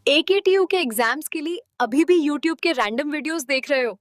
AKTU के exams के लिए अभी भी यूट्यूब के रैंडम वीडियोस देख रहे हो?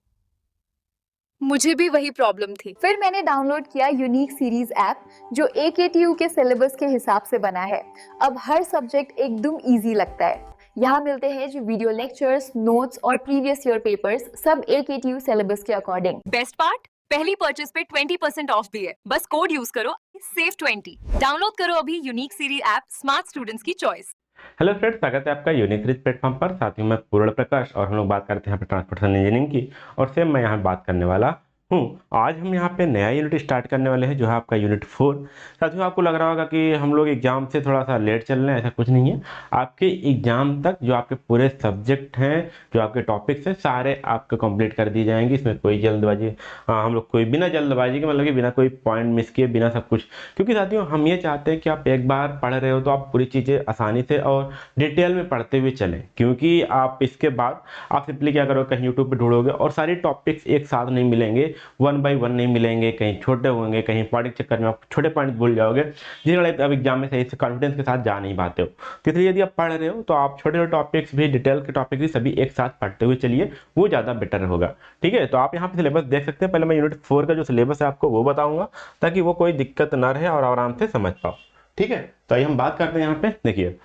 मुझे भी वही प्रॉब्लम थी। फिर मैंने डाउनलोड किया यूनिक सीरीज ऐप जो एकेटीयू के सिलेबस के हिसाब से बना है। अब हर सब्जेक्ट एकदम इजी लगता है। यहाँ मिलते हैं जो वीडियो लेक्चर्स, नोट्स और प्रीवियस ईयर पेपर्स, सब एकेटीयू सिलेबस के अकॉर्डिंग। बेस्ट पार्ट, पहली परचेज पे 20% ऑफ भी है। बस कोड यूज करो, सेव 20। डाउनलोड करो अभी unique series app, smart students की चॉइस। हेलो फ्रेंड्स, स्वागत है आपका यूनिक सीरीज प्लेटफॉर्म पर। साथ ही मैं पूर्ण प्रकाश और हम लोग बात करते हैं यहाँ पे ट्रांसपोर्टेशन इंजीनियरिंग की। और सेम मैं यहाँ बात करने वाला हूँ। आज हम यहाँ पे नया यूनिट स्टार्ट करने वाले हैं जो है आपका यूनिट 4। साथियों, आपको लग रहा होगा कि हम लोग एग्जाम से थोड़ा सा लेट चल रहे हैं, ऐसा कुछ नहीं है। आपके एग्जाम तक जो आपके पूरे सब्जेक्ट हैं, जो आपके टॉपिक्स हैं, सारे आपको कंप्लीट कर दिए जाएंगे। इसमें कोई जल्दबाजी, हम लोग कोई बिना जल्दबाजी के, मतलब कि बिना कोई पॉइंट मिस किए, बिना सब कुछ। क्योंकि साथियों, हम ये चाहते हैं कि आप एक बार पढ़ रहे हो तो आप पूरी चीज़ें आसानी से और डिटेल में पढ़ते हुए चलें। क्योंकि आप इसके बाद आप सिंपली क्या करोगे, कहीं यूट्यूब पे ढूंढोगे और सारे टॉपिक्स एक साथ नहीं मिलेंगे, 1 बाय 1 नहीं मिलेंगे, कहीं छोटे होंगे, कहीं पॉइंट के चक्कर में आप छोटे पॉइंट भूल जाओगे, जिस वजह से आप एग्जाम में सही से कॉन्फिडेंस के साथ जा नहीं पाते हो। तो इसलिए यदि आप पढ़ रहे हो तो आप छोटे छोटे टॉपिक्स भी, डिटेल के टॉपिक भी सभी एक साथ पढ़ते हुए चलिए, वो ज़्यादा बेटर होगा। ठीक है, तो आप यहाँ पे सिलेबस देख सकते हैं। पहले मैं यूनिट 4 का जो सिलेबस है आपको वो बताऊंगा, ताकि वो कोई दिक्कत ना रहे और आराम से समझ पाओ। ठीक है, तो आइए हम बात करते हैं। यहाँ पे देखिए,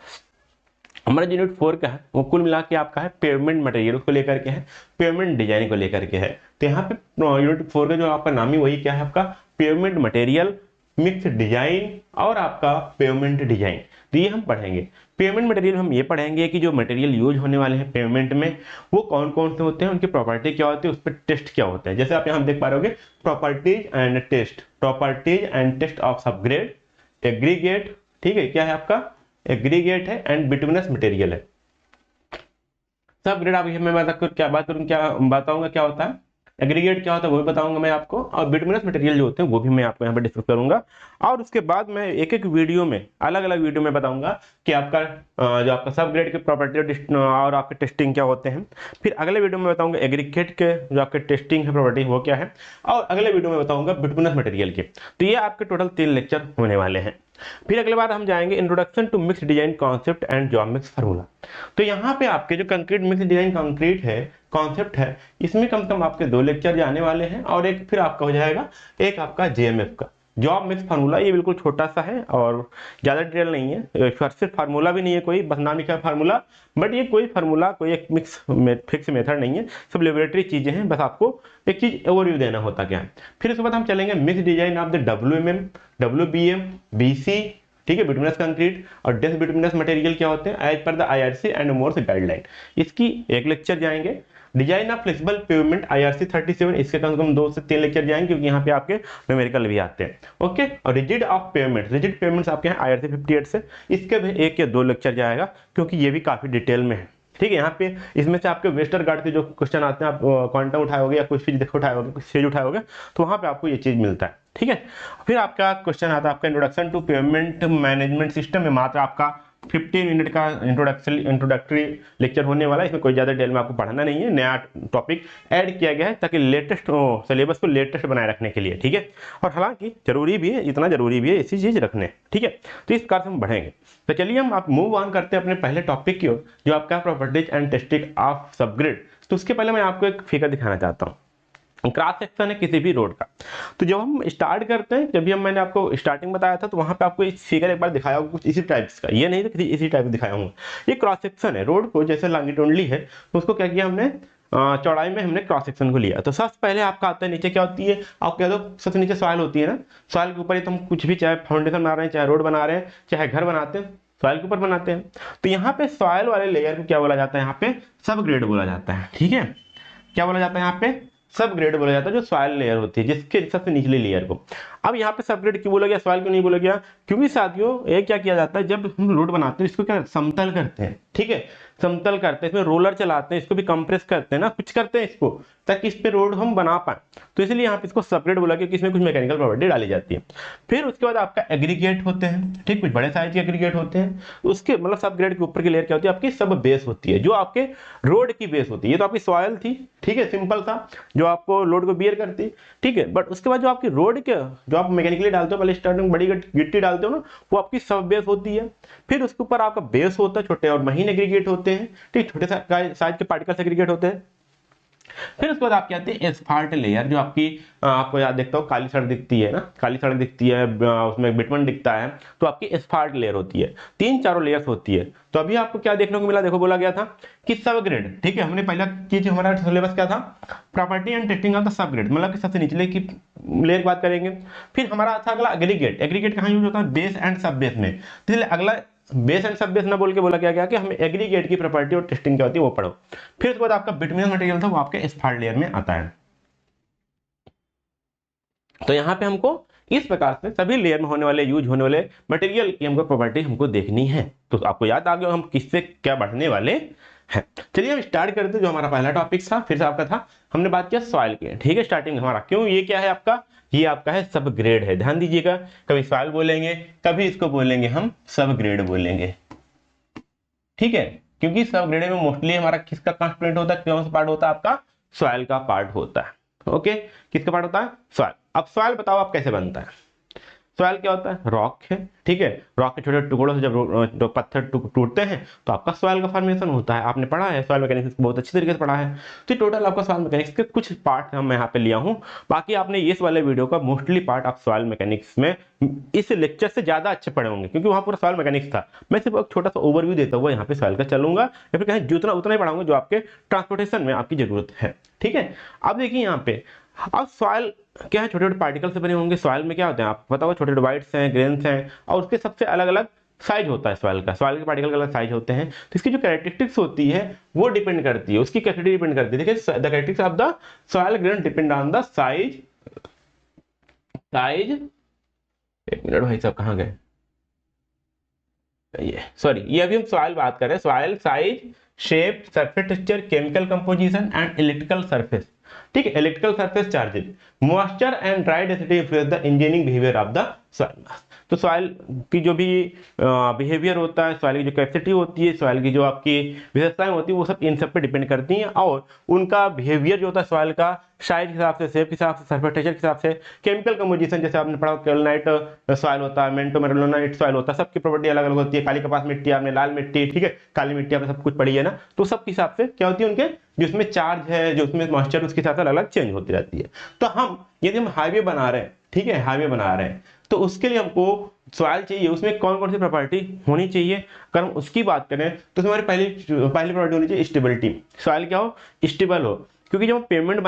हमारा यूनिट 4 का है वो कुल मिला के आपका है पेमेंट मटेरियल को लेकर के है, पेमेंट डिजाइन को लेकर के है। तो यहाँ पे यूनिट 4 का जो आपका नाम ही वही क्या है, आपका पेमेंट मटेरियल, मिक्स डिजाइन और आपका पेमेंट डिजाइन। तो ये हम पढ़ेंगे। पेमेंट मटेरियल हम ये पढ़ेंगे कि जो मटेरियल यूज होने वाले हैं पेमेंट में, वो कौन कौन से होते हैं, उनकी प्रॉपर्टी क्या होती है, उस पर टेस्ट क्या होते हैं। जैसे आप यहाँ देख पा रहे होगे, properties and test, properties and test of subgrade, aggregate, ठीक है, क्या है आपका एग्रीगेट है, एंड बिटुमिनस मटेरियल है। सब ग्रेड आप मैं क्या बताऊंगा क्या होता है, एग्रीगेट क्या होता है वो भी बताऊंगा मैं आपको, और बिटुमिनस मटेरियल जो होते हैं वो भी मैं आपको यहाँ पे डिस्कस करूंगा। और उसके बाद मैं एक एक वीडियो में, अलग अलग वीडियो में बताऊंगा कि आपका जो आपका सब ग्रेड के प्रॉपर्टी और आपके टेस्टिंग क्या होते हैं। फिर अगले वीडियो में बताऊंगा एग्रीगेट के जो आपके टेस्टिंग है, प्रॉपर्टी वो क्या है। और अगले वीडियो में बताऊंगा बिटुमिनस मटेरियल के। तो ये आपके टोटल 3 लेक्चर होने वाले हैं। फिर अगले बार हम जाएंगे introduction to mix design concept and geometrics formula. तो यहाँ पे आपके जो कंक्रीट मिक्स डिजाइन कंक्रीट है, कॉन्सेप्ट है, इसमें कम से कम आपके 2 लेक्चर जाने वाले हैं। और एक फिर आपका हो जाएगा एक आपका जेएमएफ का जॉब मिक्स फार्मूला। ये बिल्कुल छोटा सा है और ज़्यादा डिटेल नहीं है, सिर्फ फार्मूला भी नहीं है कोई, बस नाम लिखा है फार्मूला। बट ये कोई फार्मूला, कोई एक फिक्स मेथड नहीं है, सब लेबोरेटरी चीज़ें हैं। बस आपको एक चीज़ ओवरव्यू देना होता क्या है। फिर उसके बाद हम चलेंगे mix design of the WMM, WBM, BC, ठीक है, बिटुमिनस कंक्रीट और डेंस बिटुमिनस मटेरियल क्या होते हैं as per the IRC and MoRTH guideline. इसकी एक लेक्चर जाएंगे। Design of flexible pavement IRC 37, इसके कम से कम 2 से 3 लेक्चर जाएंगे, क्योंकि यहाँ पे आपके न्यूमेरिकल भी आते हैं। ओके, और rigid of payment, rigid payments आपके हैं IRC 58 से, इसके भी 1 या 2 लेक्चर जाएगा, क्योंकि ये भी काफी डिटेल में है। ठीक है, यहाँ पे इसमें से आपके वेस्टरगार्ड के जो क्वेश्चन आते हैं, आप क्वांटम उठाओगे या कुछ चीज उठाओगे, कुछ चीज उठाओगे, तो वहां पे आपको ये चीज मिलता है। ठीक है, फिर आपका क्वेश्चन आता है आपका introduction to pavement management system में, मात्र आपका 15 मिनट का इंट्रोडक्टरी लेक्चर होने वाला है। इसमें कोई ज़्यादा डिटेल में आपको पढ़ना नहीं है, नया टॉपिक ऐड किया गया है ताकि लेटेस्ट सिलेबस को लेटेस्ट बनाए रखने के लिए। ठीक है, और हालांकि जरूरी भी है, इतना जरूरी भी है ऐसी चीज़ रखने। ठीक है, तो इस प्रकार से हम बढ़ेंगे। तो चलिए हम आप मूव ऑन करते हैं अपने पहले टॉपिक की ओर, जो आपका properties and testing of subgrade. तो उसके पहले मैं आपको एक फिगर दिखाना चाहता हूँ। क्रॉस सेक्शन है किसी भी रोड का। तो जब हम स्टार्ट करते हैं, जब भी मैंने आपको स्टार्टिंग बताया था, तो वहां पे आपको इस फिगर एक बार दिखाया होगा कुछ इसी टाइप्स का, ये नहीं तो इसी टाइप दिखाया हूँ। ये क्रॉस सेक्शन है रोड को, जैसे लॉन्गिट्यूडनली है तो उसको क्या किया हमने, चौड़ाई में हमने क्रॉस सेक्शन को लिया। तो सबसे पहले आपका आता है नीचे क्या होती है, आप कह दो सबसे नीचे सॉइल होती है ना, सॉइल के ऊपर ही तो हम कुछ भी, चाहे फाउंडेशन बना रहे हैं, चाहे रोड बना रहे हैं, चाहे घर बनाते हैं, सॉइल के ऊपर बनाते हैं। तो यहाँ पे सॉइल वाले लेयर को क्या बोला जाता है, यहाँ पे सब ग्रेड बोला जाता है। ठीक है, क्या बोला जाता है यहाँ पे, सब ग्रेड बोला जाता है, जो सॉइल लेयर होती है, जिसके सबसे निचली लेयर को। अब यहाँ पे सब ग्रेड क्यों बोला गया, सॉइल क्यों नहीं बोला गया, क्योंकि साथियों एक क्या किया जाता है, जब हम रोड बनाते हैं इसको क्या समतल करते हैं। ठीक है, समतल करते हैं, इसमें रोलर चलाते हैं, इसको भी कंप्रेस करते हैं ना, कुछ करते हैं इसको, ताकि इस पे रोड हम बना पाए। तो इसलिए यहाँ पे इसको सेपरेट बोला गया, कि इसमें कुछ मैकेनिकल प्रॉपर्टी डाली जाती है। फिर उसके बाद आपका एग्रीगेट होते हैं, ठीक, कुछ बड़े साइज के एग्रीगेट होते हैं। उसके मतलब सब ग्रेड के ऊपर की लेयर क्या होती है, आपकी सब बेस होती है, जो आपके रोड की बेस होती है। ये तो आपकी सॉइल थी, ठीक है, सिंपल था, जो आपको लोड को बियर करती। ठीक है, बट उसके बाद जो आपकी रोड के जो आप मैकेनिकली डालते हो, पहले स्टार्टिंग बड़ी गिट्टी डालते हो ना, वो आपकी सब बेस होती है। फिर उसके ऊपर आपका बेस होता है, छोटे और महीन एग्रीगेट होते हैं, ठीक, छोटे साइज के पार्टिकल्स एग्रीगेट होते हैं। फिर उसके बाद आपकी आती है एस्फाल्ट लेयर, जो आपकी आपको याद देखता हो काली सड़क दिखती है ना, काली सड़क दिखती है, उसमें बिटमन दिखता है, तो आपकी एस्फाल्ट लेयर होती है। 3-4 लेयर्स होती है। तो अभी आपको क्या देखने को मिला, देखो बोला गया था कि सब ग्रेड, ठीक है, हमने पहला चीज हमारा सिलेबस क्या था, property and testing of the sub grade, मतलब कि सबसे निचले की लेयर की बात करेंगे। फिर हमारा था अगला एग्रीगेट। एग्रीगेट कहाँ यूज होता है, बेस एंड सब बेस में। इसलिए अगला बेस एंड सब बेस ना बोल के बोला गया कि हमें एग्रीगेट की प्रॉपर्टी और टेस्टिंग क्या होती है वो पढ़ो। फिर उसके बाद आपका बिटुमिनस मटेरियल था, वो आपके एस्फाल्ट लेयर में आता है। तो यहाँ पे हमको इस प्रकार से सभी लेयर में होने वाले यूज होने वाले मटेरियल की हमको प्रॉपर्टी हमको देखनी है। तो आपको याद आ गया हम किससे क्या बढ़ने वाले हैं। चलिए हम स्टार्ट करते हैं। जो हमारा पहला टॉपिक था, फिर से आपका था, हमने बात किया सॉइल की, ठीक है। स्टार्टिंग हमारा क्यों, ये क्या है आपका, ये आपका है सब ग्रेड है। ध्यान दीजिएगा, कभी सॉइल बोलेंगे, कभी इसको बोलेंगे हम सब ग्रेड बोलेंगे, ठीक है। क्योंकि सब ग्रेड में मोस्टली हमारा किसका कंस्टिट्यूएंट होता है, कौन सा पार्ट होता है आपका, सॉइल का पार्ट होता है। ओके, किसका पार्ट होता है, सॉइल। अब सॉइल बताओ आप कैसे बनता है। सॉइल क्या होता है, रॉक है, ठीक है। रॉक के छोटे टुकड़ों से जब पत्थर टूटते हैं तो आपका सॉइल का फॉर्मेशन होता है। आपने पढ़ा है सॉइल मैकेनिक्स बहुत अच्छी तरीके से पढ़ा है। तो टोटल आपका सॉइल मैकेनिक्स के कुछ पार्ट मैं यहाँ पे लिया हूँ। बाकी आपने इस वाले वीडियो का मोस्टली पार्ट आप सॉइल मैकेनिक्स में इस लेक्चर से ज्यादा अच्छे पढ़े होंगे, क्योंकि वहाँ पूरा सॉइल मैकेनिक्स था। मैं सिर्फ एक छोटा सा ओवरव्यू देता हुआ यहाँ पे सॉइल का चलूंगा, या फिर कहीं जितना उतना ही पढ़ाऊंगा जो आपके ट्रांसपोर्टेशन में आपकी जरूरत है, ठीक है। अब देखिए यहाँ पे, अब सॉइल क्या है, छोटे छोटे पार्टिकल से बने होंगे। सॉइल में क्या होते हैं आपको पता होगा, छोटे छोटे बाइट्स हैं, ग्रेन्स हैं, और उसके सबसे अलग अलग साइज होता है सॉइल का। सॉइल के पार्टिकल का अलग साइज होते हैं। तो इसकी जो कैरेक्टरिस्टिक्स होती है वो डिपेंड करती है, उसकी कैपेसिटी डिपेंड करती है। देखिए, the characteristics of the soil grain depend on the size. एक मिनट भाई साहब, कहाँ गए ये, सॉरी, ये अभी हम सॉइल बात कर रहे हैं। Soil size, shape, surface texture, chemical composition and electrical surface, ठीक है। Electrical surface charges, moisture and dry density influence the engineering behaviour of the soil mass. तो सॉइल की जो भी बिहेवियर होता है, सॉइल की जो कैपेसिटी होती है, सॉइल की जो आपकी विशेषताएं होती है, वो सब इन सब पे डिपेंड करती हैं। और उनका बिहेवियर जो होता है सॉइल का, साइज के हिसाब से, शेप के हिसाब से, सरफेस टेक्सचर के हिसाब से, केमिकल कंपोजिशन, जैसे आपने पढ़ा केल्नाइट सॉइल होता है, मेंटोमेरोनाइट सॉइल होता है, सबकी प्रॉपर्टी अलग अलग होती है। काली कपास मिट्टी, आपने लाल मिट्टी, ठीक है, काली मिट्टी आपने सब कुछ पढ़ी है ना। तो सबके हिसाब से क्या होती है, उनके जो उसमें चार्ज है, जो उसमें मॉइस्चर, उसके हिसाब से अलग अलग चेंज होती रहती है। तो हम यदि हम हाईवे बना रहे हैं, ठीक है, हाईवे बना रहे हैं, तो उसके लिए हमको सॉइल चाहिए, उसमें कौन कौन सी प्रॉपर्टी होनी चाहिए। अगर हम उसकी बात करें तो हमारी पहली प्रॉपर्टी होनी चाहिए स्टेबिलिटी। सॉइल क्या हो, स्टेबल हो। क्योंकि जब हम पेमेंट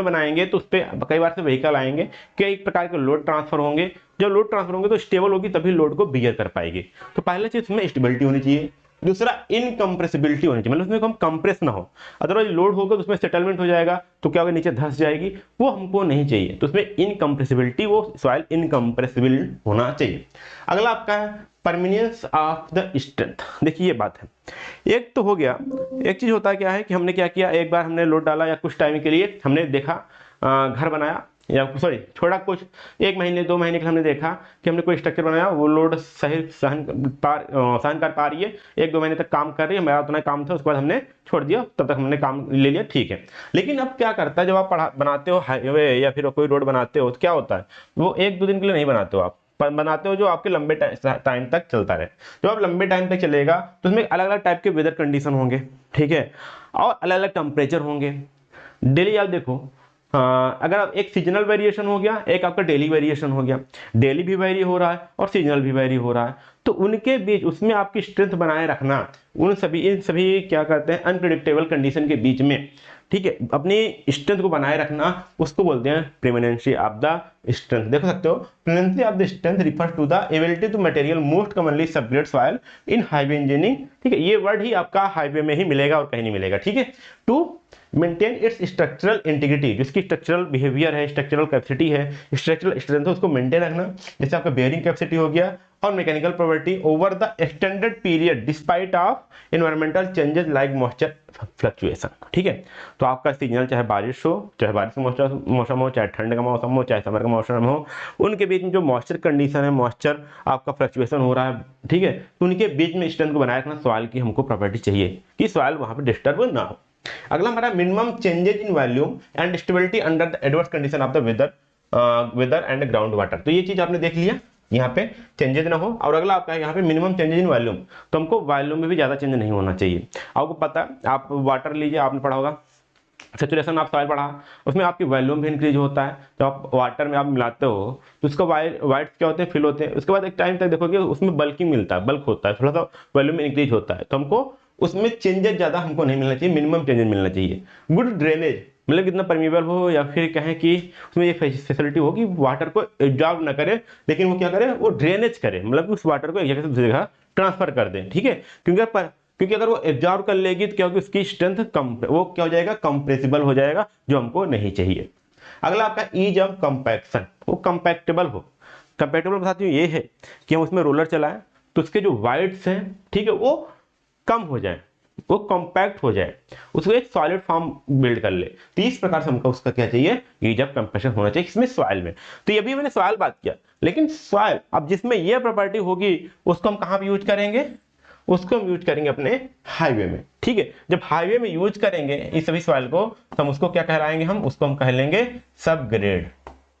बनाएंगे तो उस पर कई बार से व्हीकल आएंगे, कई प्रकार के लोड ट्रांसफर होंगे। जब लोड ट्रांसफर होंगे तो स्टेबल होगी, तभी लोड को बियर कर पाएगी। तो पहला चीज उसमें स्टेबिलिटी होनी चाहिए। दूसरा इनकम्प्रेसिबिलिटी होनी चाहिए, मतलब उसमें हम कंप्रेस ना हो, अदरवाइज लोड होगा तो उसमें सेटलमेंट हो जाएगा, तो क्या होगा, नीचे धंस जाएगी, वो हमको नहीं चाहिए। तो उसमें इनकम्प्रेसिबिलिटी, वो सॉइल इनकम्प्रेसिबल होना चाहिए। अगला आपका है परमिनेंस ऑफ द स्ट्रेंथ। देखिए ये बात है, एक तो हो गया, एक चीज होता है क्या है कि हमने क्या किया, एक बार हमने लोड डाला या कुछ टाइम के लिए हमने देखा, घर बनाया, या सॉरी छोड़ा, कुछ 1 महीने 2 महीने के हमने देखा कि हमने कोई स्ट्रक्चर बनाया, वो लोड सही सहन कर पा रही है, 1-2 महीने तक काम कर रही है, मेरा उतना काम था, उसके बाद हमने छोड़ दिया, तब तक हमने काम ले लिया, ठीक है। लेकिन अब क्या करता है, जब आप बनाते हो हाईवे या फिर कोई रोड बनाते हो, तो क्या होता है, वो 1-2 दिन के लिए नहीं बनाते हो आप, बनाते हो जो आपके लंबे टाइम तक चलता रहे। जब आप लंबे टाइम तक चलेगा तो उसमें अलग अलग टाइप के वेदर कंडीशन होंगे, ठीक है, और अलग अलग टेम्परेचर होंगे। डेली आप देखो, अगर आप एक सीजनल वेरिएशन हो गया, एक आपका डेली वेरिएशन हो गया, डेली भी वेरी हो रहा है और सीजनल भी वेरी हो रहा है, तो उनके बीच उसमें आपकी स्ट्रेंथ बनाए रखना, इन सभी क्या करते हैं, अनप्रिडिक्टेबल कंडीशन के बीच में, ठीक है, अपनी स्ट्रेंथ को बनाए रखना, उसको बोलते हैं प्रेमिनेंसी ऑफ द स्ट्रेंथ। देख सकते हो, permanency of the strength refers to the ability to material most commonly subgrade soil in highway engineering, ठीक है। ये वर्ड ही आपका हाईवे में ही मिलेगा और कहीं नहीं मिलेगा, ठीक है। To maintain its structural integrity, जिसकी स्ट्रक्चरल बिहेवियर है, स्ट्रक्चरल कैपेसिटी है, स्ट्रक्चरल स्ट्रेंथ है, उसको मेंटेन रखना। जैसे आपका बेयरिंग कैपेसिटी हो गया, और mechanical property over the extended period despite of environmental changes like moisture fluctuation, ठीक है। तो आपका सीजनल चाहे बारिश हो, चाहे बारिश का मौसम हो, चाहे ठंड का मौसम हो, चाहे समर का मौसम हो, उनके बीच में जो मॉइस्चर कंडीशन है, मॉइस्चर आपका फ्लक्चुएशन हो रहा है, ठीक है, तो उनके बीच में स्ट्रेंथ को बनाए रखना सॉइल की हमको प्रॉपर्टी चाहिए कि सॉइल वहां पर डिस्टर्ब ना हो। अगला हमारा minimum changes in volume and stability under the adverse condition of the weather weather and ground water. तो ये चीज आपने देख लिया, यहाँ पे चेंजेस ना हो। और अगला आपका है यहाँ पे मिनिमम चेंजेस इन वॉल्यूम, तो हमको वॉल्यूम में भी ज्यादा चेंज नहीं होना चाहिए। आपको पता है, आप वाटर लीजिए, आपने पढ़ा होगा सेचुरेशन आप सॉइल पढ़ा, उसमें आपकी वॉल्यूम भी इंक्रीज होता है। तो आप वाटर में आप मिलाते हो तो उसका वाइट क्या होते हैं, फिल होते हैं। उसके बाद एक टाइम तक देखोगे उसमें बल्किंग मिलता है, बल्क होता है, थोड़ा सा वॉल्यूम में इंक्रीज होता है। तो हमको उसमें चेंजेस ज्यादा हमको नहीं मिलना चाहिए, मिनिमम चेंजेस मिलना चाहिए। गुड ड्रेनेज मतलब कितना परमीबल हो, या फिर कहें कि उसमें ये फैसिलिटी हो कि वाटर को एब्जॉर्ब ना करे, लेकिन वो क्या करे, वो ड्रेनेज करे, मतलब उस वाटर को एक जगह से दूसरी जगह ट्रांसफर कर दे। ठीक है, क्योंकि अगर वो एब्जॉर्ब कर लेगी तो क्या होगी, उसकी स्ट्रेंथ कम, वो क्या हो जाएगा, कंप्रेसिबल हो जाएगा, जो हमको नहीं चाहिए। अगला आपका ईज ऑफ कंपैक्शन, वो कंपैक्टेबल हो। कंपैक्टेबल बताती हूँ ये है कि हम उसमें रोलर चलाएं तो उसके जो वाइड्स हैं, ठीक है, वो कम हो जाए, वो कॉम्पैक्ट हो जाए, उसको एक सॉलिड फॉर्म बिल्ड कर ले। तो इस प्रकार से हमको उसका क्या चाहिए, ईज ऑफ कंपैक्शन होना चाहिए इसमें सॉइल में। तो ये भी मैंने सॉइल बात किया, लेकिन सॉइल अब जिसमें ये प्रॉपर्टी होगी उसको हम कहाँ पे यूज करेंगे, उसको हम यूज करेंगे अपने हाईवे में। ठीक है, जब हाईवे में यूज करेंगे इस सभी सॉइल को, तो हम उसको क्या कहलाएंगे, हम उसको हम कह लेंगे सब ग्रेड।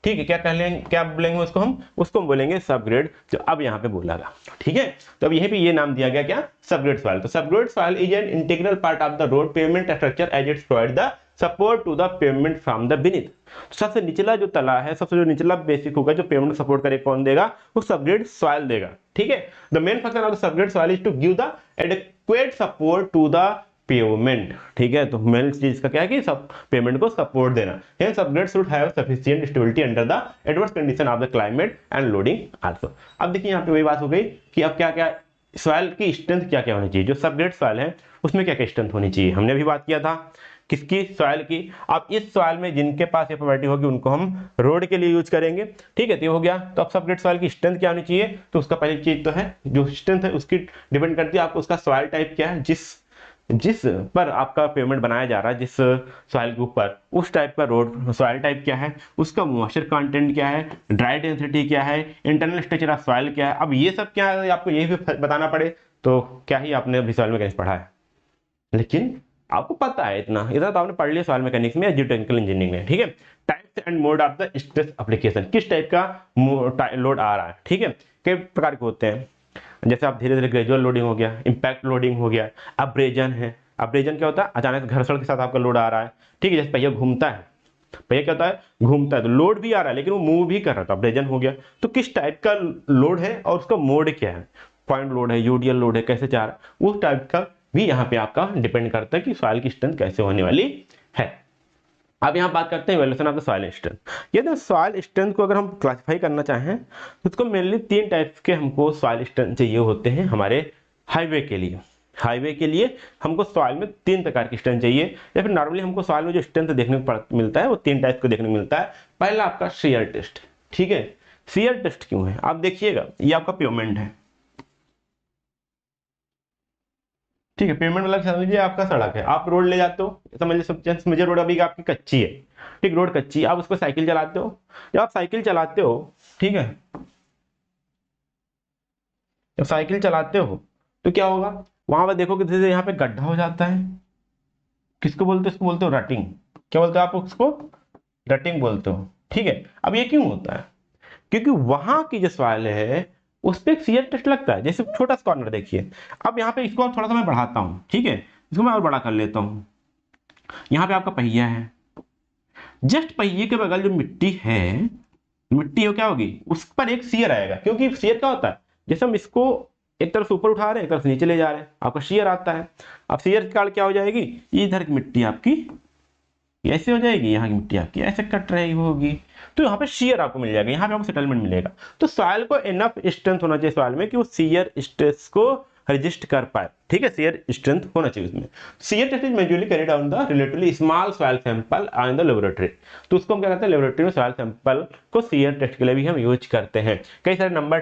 ठीक है, क्या कह लेंगे, क्या बोलेंगे उसको हम बोलेंगे सब ग्रेड, जो अब यहाँ पे बोला गया। ठीक है, तो अब यहीं पे ये नाम दिया गया क्या, सब ग्रेड सॉइल। तो subgrade soil is an integral part of the road pavement structure as its provide the support to the pavement from the beneath. सबसे निचला जो तला है, सबसे जो निचला बेसिक होगा जो पेवमेंट सपोर्ट करे, कौन देगा, वो सबग्रेड सॉइल देगा। ठीक है, the main function of the subgrade soil is to give the adequate support to the pavement. ठीक है, तो मेन चीज का क्या है कि सब पेमेंट को सपोर्ट देना। Hence subgrade should have sufficient stability under the adverse condition of the climate and loading also. अब देखिए यहाँ पे वही बात हो गई कि अब क्या क्या सॉइल की स्ट्रेंथ क्या क्या होनी चाहिए, जो सबग्रेड सॉइल है उसमें क्या क्या स्ट्रेंथ होनी चाहिए, हमने भी बात किया था किसकी, सॉइल की। अब इस सॉइल में जिनके पास ये प्रॉपर्टी होगी उनको हम रोड के लिए यूज करेंगे। ठीक है, तो ये हो गया। तो अब सबग्रेड सॉइल की स्ट्रेंथ क्या होनी चाहिए, तो उसका पहली चीज तो है, जो स्ट्रेंथ है उसकी डिपेंड करती है आपको उसका सॉइल टाइप क्या है, जिस पर आपका पेमेंट बनाया जा रहा है, जिस सॉइल के ऊपर, उस टाइप का रोड सॉइल टाइप क्या है, उसका मॉइस्चर कंटेंट क्या है, ड्राई डेंसिटी क्या है, इंटरनल स्ट्रक्चर ऑफ सॉइल क्या है। अब ये सब क्या है आपको यही भी बताना पड़े तो क्या ही आपने अभी सॉइल मैकेनिक्स पढ़ा है, लेकिन आपको पता है इतना तो आपने पढ़ लिया सॉइल मैकेनिक्स में या जियोटेक्निकल इंजीनियरिंग में। ठीक है, types and mode of the stress application, किस टाइप का लोड आ रहा है। ठीक है, कई प्रकार के होते हैं, जैसे आप धीरे धीरे ग्रेजुअल लोडिंग हो गया, इंपैक्ट लोडिंग हो गया, अब्रेजन है। अब्रेजन क्या होता है, अचानक घर्षण के साथ आपका लोड आ रहा है। ठीक है, जैसे पहिया घूमता है, पहिया क्या होता है, घूमता है, तो लोड भी आ रहा है लेकिन वो मूव भी कर रहा था, अब्रेजन हो गया। तो किस टाइप का लोड है और उसका मोड क्या है, पॉइंट लोड है, यूडियल लोड है, कैसे जा रहा है, उस टाइप का भी यहाँ पे आपका डिपेंड करता है कि सॉइल की स्ट्रेंथ कैसे होने वाली है। अब यहाँ बात करते हैं valuation of the soil strength. यदि सॉइल स्ट्रेंथ को अगर हम क्लासिफाई करना चाहें तो उसको मेनली 3 टाइप्स के हमको सॉइल स्ट्रेंथ चाहिए होते हैं हमारे हाईवे के लिए। हाईवे के लिए हमको सॉइल में 3 प्रकार की स्ट्रेंथ चाहिए, या फिर नॉर्मली हमको सॉइल में जो स्ट्रेंथ देखने को मिलता है वो 3 टाइप को देखने को मिलता है। पहला आपका शियर टेस्ट। ठीक है, शियर टेस्ट क्यों है, आप देखिएगा ये आपका पेवमेंट है। ठीक है, पेमेंट वाला समझ लीजिए आपका सड़क है, आप रोड ले जाते हो, समझिए रोड अभी आपकी कच्ची है। ठीक, रोड कच्ची है, आप उस पर साइकिल चलाते हो, जब आप साइकिल चलाते हो, ठीक है, जब साइकिल चलाते हो तो क्या होगा, वहां पर देखो कि धीरे यहाँ पे गड्ढा हो जाता है, किसको बोलते हो, इसको बोलते हो रटिंग। क्या बोलते हो आप उसको, रटिंग बोलते हो। ठीक है, अब ये क्यों होता है, क्योंकि वहां की जो सॉइल है उस पर एक शियर टेस्ट लगता है। जैसे छोटा सा कॉर्नर देखिए, अब यहाँ पे इसको थोड़ा सा मैं बढ़ाता हूँ, ठीक है, इसको मैं और बड़ा कर लेता हूँ। यहाँ पे आपका पहिया है, जस्ट पहिए के बगल जो मिट्टी है, मिट्टी हो क्या होगी, उस पर एक शियर आएगा। क्योंकि शियर क्या होता है, जैसे हम इसको एक तरफ से ऊपर उठा रहे हैं, एक तरफ से नीचे ले जा रहे हैं, आपका शियर आता है। अब शियर के कारण क्या हो जाएगी, इधर की मिट्टी आपकी ऐसे हो जाएगी, यहाँ की मिट्टी आपकी ऐसे कट रही होगी, तो यहाँ पे शियर आपको मिल जाएगा, यहाँ पे आपको सेटलमेंट मिलेगा। तो सॉइल को इनफ स्ट्रेंथ होना चाहिए सॉइल में कि वो शियर स्ट्रेस को रजिस्ट कर पाए। ठीक है, शियर स्ट्रेंथ होना चाहिए उसमें। Shear test is majorly carried on the relatively small soil sample in the laboratory. तो उसको हम क्या कहते हैं, लेबोरेटरी में सॉइल सैंपल को शियर टेस्ट के लिए भी हम यूज करते हैं। कई सारे नंबर